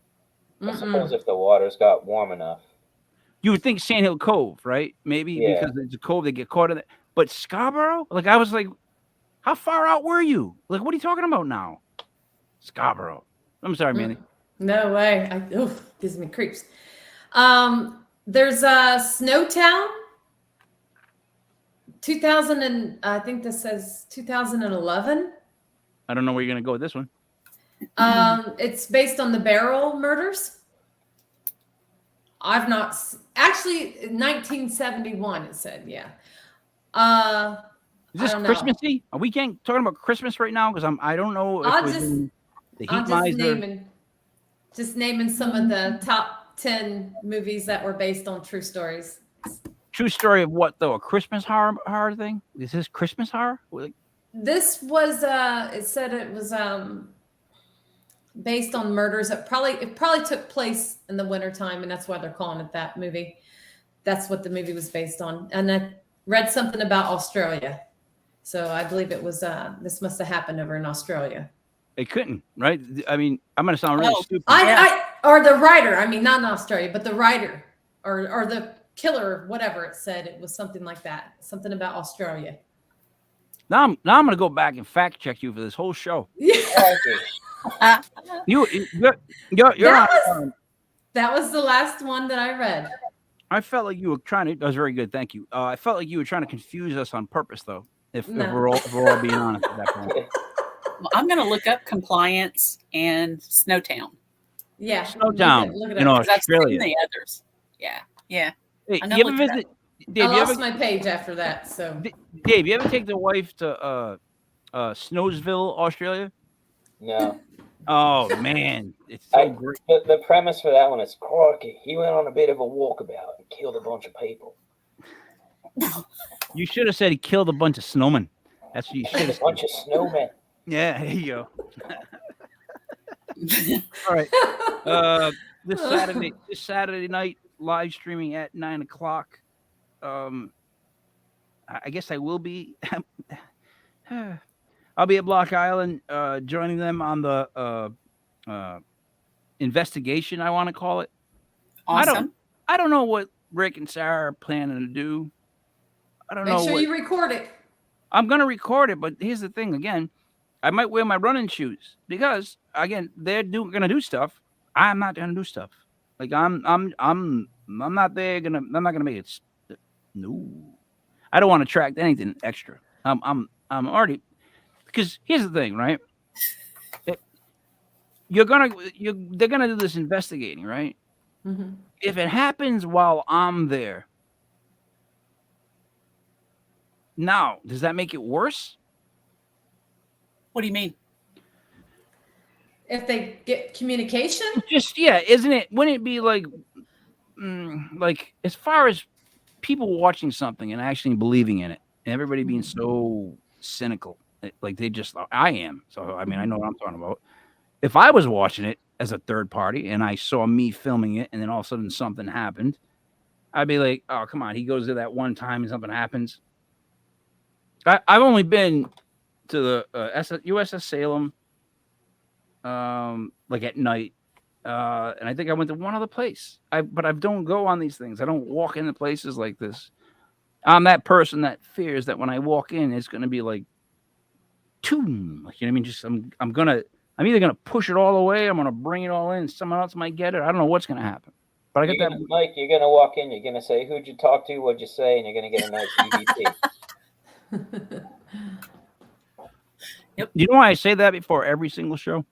I suppose if the waters got warm enough. You would think Sand Hill Cove, right? Maybe because it's a cove, they get caught in it. But Scarborough, like, I was like, how far out were you? Like, what are you talking about now? Scarborough. I'm sorry, Mandy. No way. Gives me creeps. There's Snowtown. 2000 and I think this says 2011. I don't know where you're gonna go with this one. It's based on the Barrel murders. I've not actually 1971. It said, yeah. Is this Christmassy? Are we talking about Christmas right now? Because I don't know if I'm we're just, doing the Heat I'm Miser. just naming some of the top 10 movies that were based on true stories. True story of what though? A Christmas horror thing? Is this Christmas horror? This was it said it was based on murders. It probably took place in the wintertime, and that's why they're calling it that movie. That's what the movie was based on. And I read something about Australia. So I believe it was this must have happened over in Australia. It couldn't, right? I mean, I'm gonna sound really stupid. Or the writer, I mean, not in Australia, but the writer or the killer, whatever it said, it was something like that. Something about Australia. Now I'm gonna go back and fact check you for this whole show. Yeah. You're that was the last one that I read. I felt like you were trying to. That was very good, thank you. I felt like you were trying to confuse us on purpose, though. If we're all being honest at that point. Well, I'm going to look up compliance and Snowtown. Yeah, Snowtown. Look it in up. Australia. I've seen the others. Yeah. Hey, I know, you ever visit? Dave, I lost my page after that. So, Dave, you ever take the wife to Snowsville, Australia? No. Oh man, it's so great. The premise for that one is Corky. He went on a bit of a walkabout and killed a bunch of people. You should have said he killed a bunch of snowmen. That's what you should have said. A bunch of snowmen. Yeah, there you go. All right. This Saturday night, live streaming at 9:00. I guess I will be. I'll be at Block Island, joining them on the investigation, I want to call it. Awesome. I don't know what Rick and Sarah are planning to do. I don't know. Make sure you record it. I'm gonna record it, but here's the thing. Again, I might wear my running shoes because, again, they're gonna do stuff. I'm not gonna do stuff. Like I'm not there. I'm not gonna make it. No, I don't want to attract anything extra. I'm already. Because here's the thing, right? they're gonna do this investigating, right? Mhm. If it happens while I'm there, now does that make it worse? What do you mean? If they get communication, Just isn't it? Wouldn't it be like as far as people watching something and actually believing in it, and everybody being so cynical, like they just I am. So I mean, I know what I'm talking about. If I was watching it as a third party and I saw me filming it, and then all of a sudden something happened, I'd be like, "Oh, come on!" He goes there that one time and something happens. I've only been to the USS Salem, like at night, and I think I went to one other place. But I don't go on these things. I don't walk into places like this. I'm that person that fears that when I walk in, it's going to be like, toom, like, you know what I mean? Just I'm either gonna push it all away, I'm gonna bring it all in. Someone else might get it. I don't know what's gonna happen. But I get that. Mike, you're gonna walk in. You're gonna say, "Who'd you talk to? What'd you say?" And you're gonna get a nice EVP. Yep. You know why I say that before every single show?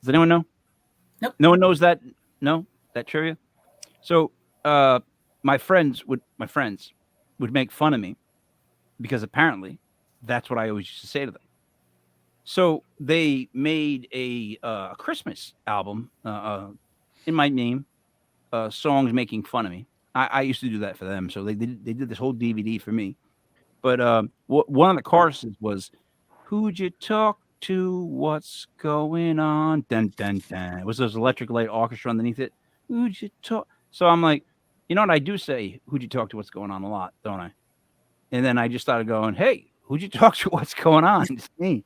Does anyone know? Nope. No one knows that. No, that trivia. So, my friends would make fun of me because apparently that's what I always used to say to them. So they made a Christmas album in my name, songs making fun of me. I used to do that for them. So they did this whole DVD for me. But one of the choruses was, "Who'd you talk to? What's going on?" Dun dun dun. It was those electric light orchestra underneath it. Who'd you talk? So I'm like, you know what? I do say, "Who'd you talk to? What's going on?" a lot, don't I? And then I just started going, "Hey, who'd you talk to? What's going on?" It's me.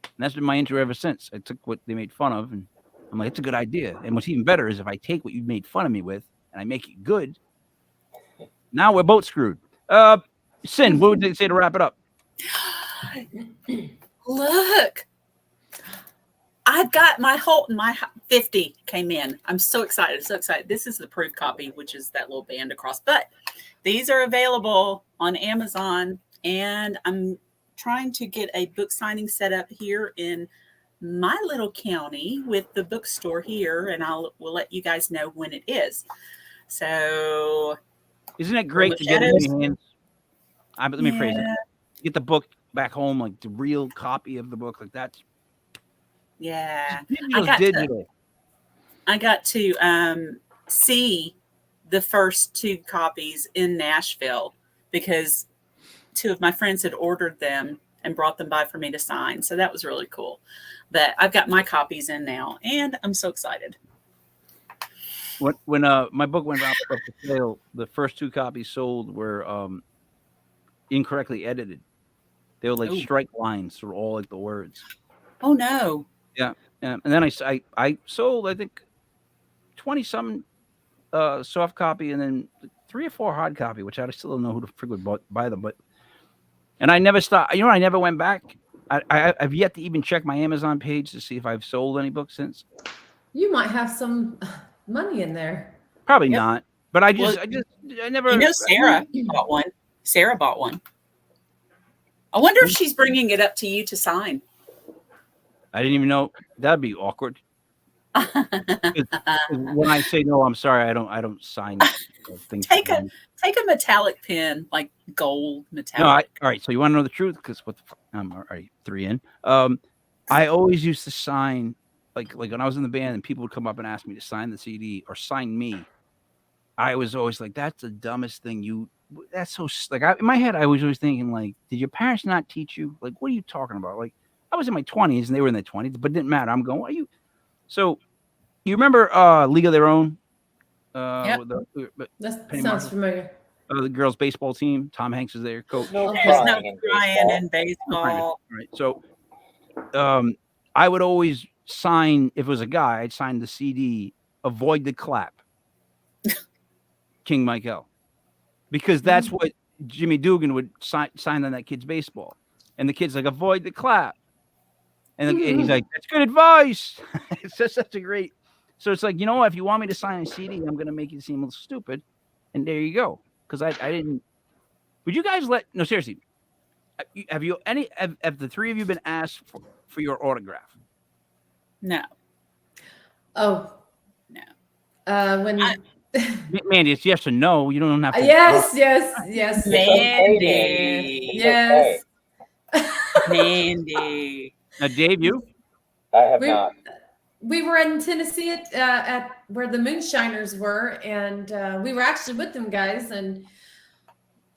And that's been my intro ever since. I took what they made fun of, and I'm like, it's a good idea. And what's even better is if I take what you made fun of me with and I make it good, now we're both screwed. Sin, what would they say to wrap it up? Look, I've got my 50 came in. I'm so excited, so excited. This is the proof copy, which is that little band across. But these are available on Amazon, and I'm trying to get a book signing set up here in my little county with the bookstore here, and we'll let you guys know when it is. So, isn't it great to get it in your hands? Let me phrase it. Get the book back home, like the real copy of the book, like that. Yeah, I got to see the first 2 copies in Nashville because 2 of my friends had ordered them and brought them by for me to sign. So that was really cool. But I've got my copies in now, and I'm so excited. When my book went out for sale, the first 2 copies sold were incorrectly edited. They were like strike lines through all like the words. Oh no! Yeah, and then I sold, I think, 20-something soft copy, and then 3 or 4 hard copy, which I still don't know who the frig would buy them. And I never stopped. You know, I never went back. I've yet to even check my Amazon page to see if I've sold any books since. you might have some money in there. Probably not. But I never. You know, Sarah bought one. Sarah bought one. I wonder if she's bringing it up to you to sign. I didn't even know. That'd be awkward. When I say no, I'm sorry. I don't sign things. Take a metallic pen, like gold metallic. No, all right. So you want to know the truth? Because I'm already 3 in. I always used to sign, like when I was in the band and people would come up and ask me to sign the CD or sign me. I was always like, that's the dumbest thing that's so, like, in my head, I was always thinking, like, did your parents not teach you? Like, what are you talking about? Like, I was in my 20s and they were in their 20s, but it didn't matter. I'm going, what are you? So, you remember League of Their Own? That sounds familiar. The girls' baseball team. Tom Hanks is their coach. There's no crying in baseball. Right. So, I would always sign, if it was a guy, I'd sign the CD, Avoid the Clap. King Michael. Because that's what Jimmy Dugan would sign on that kid's baseball. And the kid's like, avoid the clap. And he's like, that's good advice. It's just such a great. So it's like, you know what? If you want me to sign a CD, I'm going to make it seem a little stupid. And there you go. Because I didn't. Would you guys no, seriously. Have the three of you been asked for your autograph? No. Oh. No. When. Mandy, it's yes or no. You don't have to. Yes. It's okay, Mandy. It's Yes. Mandy. Now, Dave, you? I have We, not. we were in Tennessee at where the Moonshiners were, and we were actually with them guys, and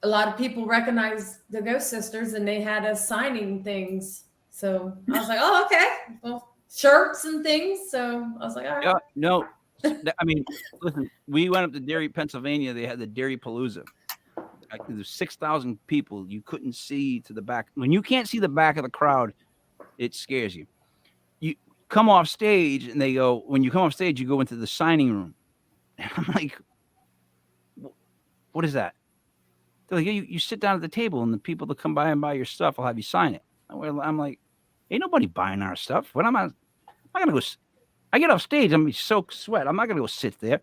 a lot of people recognized the Ghost Sisters, and they had us signing things. So I was like, oh, okay. Well, shirts and things. So I was like, all right. Yeah, no. I mean, listen, we went up to Derry, Pennsylvania. They had the Derry Palooza. There's 6,000 people. You couldn't see to the back. When you can't see the back of the crowd, it scares you. You come off stage, and they go, when you come off stage, you go into the signing room. And I'm like, what is that? They're like, you sit down at the table, and the people that come by and buy your stuff will have you sign it. I'm like, ain't nobody buying our stuff. What am I going to go? I get off stage, I'm soaked sweat. I'm not going to go sit there.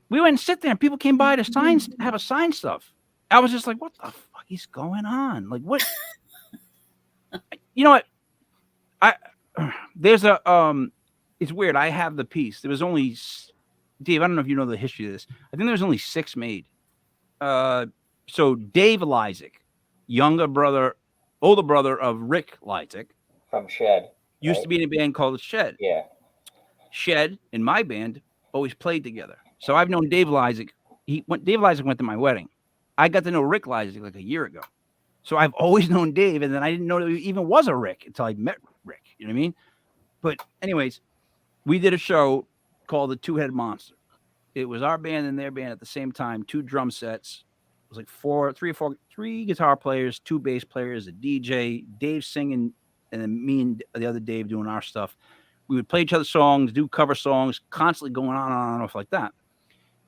We went and sit there, and people came by to have a sign stuff. I was just like, what the fuck is going on? Like, what? You know what? There's a, it's weird. I have the piece. There was only, Dave, I don't know if you know the history of this. I think there was only 6 made. So Dave Lysick, older brother of Rick Lysick, From Shed. used to be in a band called Shed. Yeah. Shed and my band always played together. So I've known Dave Lysick. Dave Lysick went to my wedding. I got to know Rick Lysick like a year ago. So I've always known Dave, and then I didn't know there even was a Rick until I met Rick. You know what I mean? But anyways, we did a show called The Two-Headed Monster. It was our band and their band at the same time, 2 drum sets. It was like 3 guitar players, 2 bass players, a DJ, Dave singing, and then me and the other Dave doing our stuff. We would play each other's songs, do cover songs, constantly going on and off like that.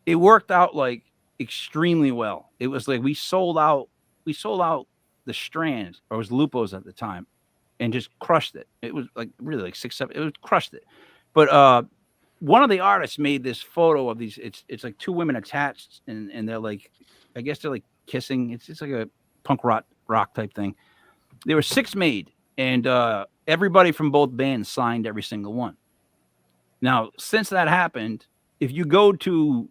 It worked out like extremely well. It was like we sold out the Strand, or it was Lupo's at the time, and just crushed it. It was like really like 6, 7. It was crushed it. But one of the artists made this photo of these. It's like 2 women attached, and they're like, I guess they're like kissing. It's just like a punk rock type thing. There were 6 made, and everybody from both bands signed every single one. Now, since that happened, if you go to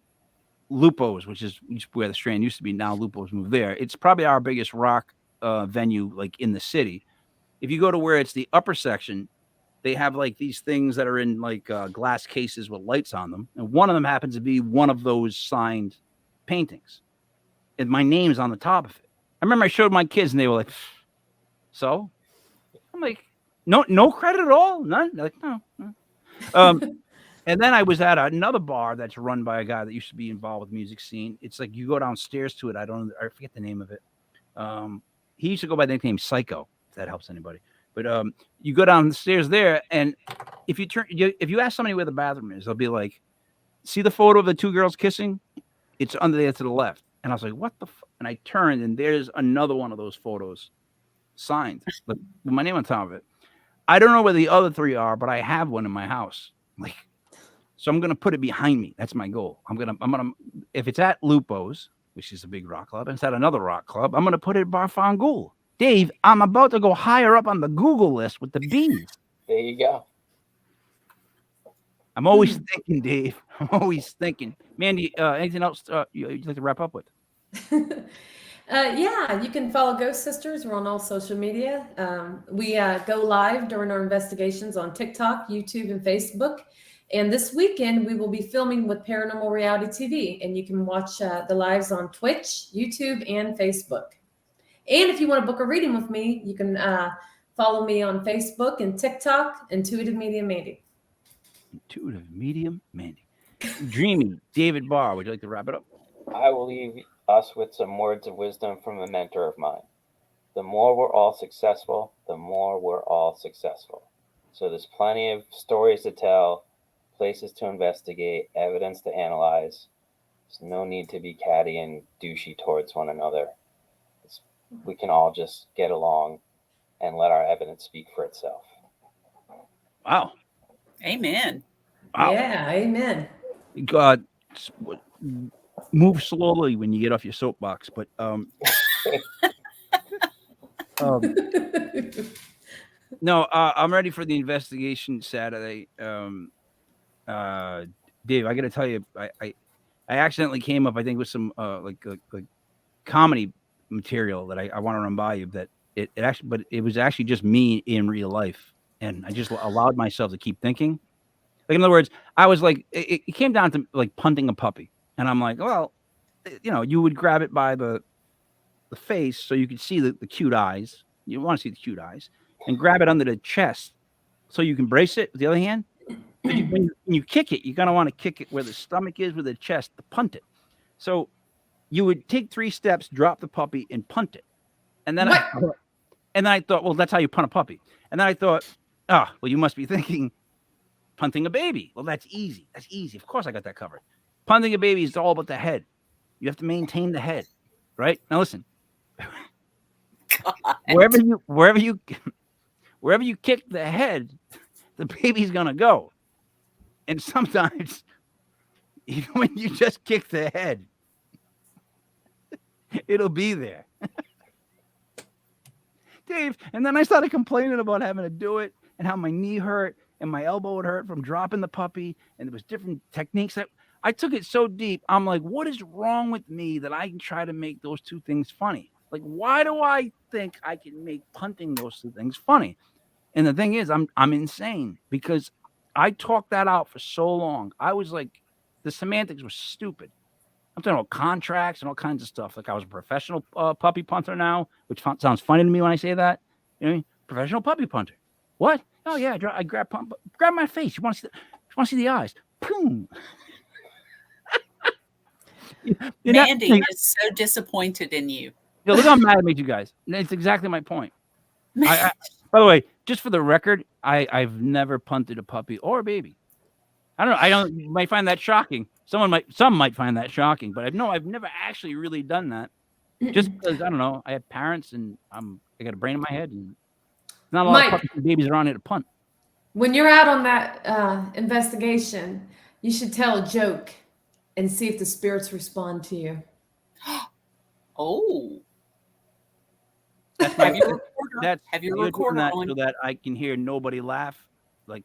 Lupo's, which is where the Strand used to be, now Lupo's moved there. It's probably our biggest rock venue, like in the city. If you go to where it's the upper section, they have like these things that are in like glass cases with lights on them, and one of them happens to be one of those signed paintings, and my name's on the top of it. I remember I showed my kids, and they were like, "So?" I'm like, "No credit at all, none." They're like, "No." And then I was at another bar that's run by a guy that used to be involved with the music scene. It's like you go downstairs to it. I forget the name of it. He used to go by the nickname Psycho, if that helps anybody. But you go down the stairs there, and if you ask somebody where the bathroom is, they'll be like, "See the photo of the 2 girls kissing? It's under there to the left." And I was like, "What the?" And I turned, and there's another one of those photos signed, but with my name on top of it. I don't know where the other 3 are, but I have one in my house. Like, so I'm gonna put it behind me. That's my goal. I'm gonna if it's at Lupo's, which is a big rock club, and it's at another rock club, I'm gonna put it at Bar Fangool. Dave, I'm about to go higher up on the Google list with the bees. There you go. I'm always thinking, Dave. I'm always thinking. Mandy, anything else you'd like to wrap up with? Yeah, you can follow Ghost Sisters. We're on all social media. We go live during our investigations on TikTok, YouTube, and Facebook. And this weekend, we will be filming with Paranormal Reality TV. And you can watch the lives on Twitch, YouTube, and Facebook. And if you want to book a reading with me, you can follow me on Facebook and TikTok, Intuitive Medium Mandy. Intuitive Medium Mandy. Dreamy David Barr, would you like to wrap it up? I will leave us with some words of wisdom from a mentor of mine. The more we're all successful, the more we're all successful. So there's plenty of stories to tell, places to investigate, evidence to analyze. There's no need to be catty and douchey towards one another. We can all just get along and let our evidence speak for itself. Wow. Amen. Wow. Yeah, amen. God, move slowly when you get off your soapbox, but No, I'm ready for the investigation Saturday. Dave, I got to tell you, I accidentally came up, I think, with some like comedy material that I want to run by you. That it actually, but it was actually just me in real life, and I just allowed myself to keep thinking. Like, in other words, I was like, it came down to like punting a puppy, and I'm like, well, you would grab it by the face so you could see the cute eyes. You want to see the cute eyes, and grab it under the chest so you can brace it with the other hand. But when you kick it, you're gonna want to kick it where the stomach is, with the chest, to punt it. So you would take 3 steps, drop the puppy, and punt it. And then I thought, well, that's how you punt a puppy. And then I thought, well, you must be thinking punting a baby. Well, that's easy. That's easy. Of course, I got that covered. Punting a baby is all about the head. You have to maintain the head, right? Now listen. Wherever you kick the head, the baby's gonna go. And sometimes, even when you just kick the head, it'll be there. Dave, and then I started complaining about having to do it, and how my knee hurt and my elbow would hurt from dropping the puppy, and there was different techniques. I took it so deep. I'm like, what is wrong with me that I can try to make those two things funny? Like, why do I think I can make punting those two things funny? And the thing is, I'm insane, because I talked that out for so long. I was like, the semantics were stupid. I'm talking about contracts and all kinds of stuff. Like, I was a professional puppy punter now, which sounds funny to me when I say that. You know what I mean? Professional puppy punter. What? Oh yeah, I grab my face. You want to see the eyes? Boom. Mandy is so disappointed in you. Look how mad I made you guys. It's exactly my point. By the way, just for the record, I've never punted a puppy or a baby. You might find that shocking. Some might find that shocking, but I've never actually really done that. Just because, I don't know, I have parents and I got a brain in my head, and not a lot of puppies and babies around here to punt. When you're out on that investigation, you should tell a joke and see if the spirits respond to you. Oh. Have you recorded that so that I can hear nobody laugh? Like,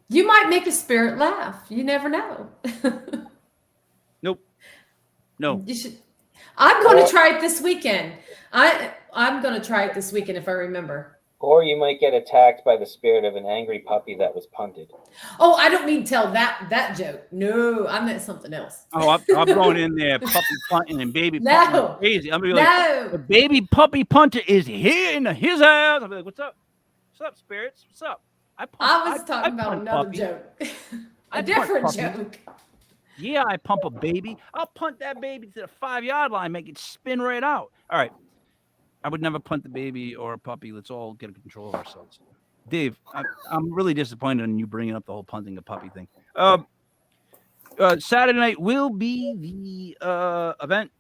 you might make a spirit laugh. You never know. Nope. No. You should. I'm going to try it this weekend. I'm going to try it this weekend if I remember. Or you might get attacked by the spirit of an angry puppy that was punted. Oh, I don't mean tell that joke. No, I meant something else. Oh, I'm going in there, puppy punting and baby punting. No. Crazy. I'm gonna be like, the baby puppy punter is here in his house. I'll be like, what's up? What's up, spirits? What's up? I was talking about another joke. A different joke. Yeah, I pump a baby. I'll punt that baby to the 5-yard line, make it spin right out. All right. I would never punt the baby or a puppy. Let's all get control of ourselves. Dave, I'm really disappointed in you bringing up the whole punting a puppy thing. Saturday night will be the event.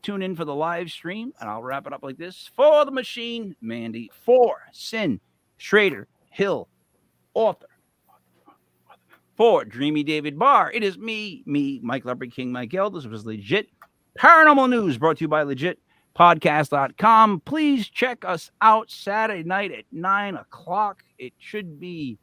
Tune in for the live stream, and I'll wrap it up like this. For the machine, Mandy. For Sin, Schrader, Hill, author. For Dreamy David Barr, it is me, Mike Leopard King, Mike L. This was Legit Paranormal News, brought to you by legitpodcast.com. Please check us out Saturday night at 9 o'clock. It should be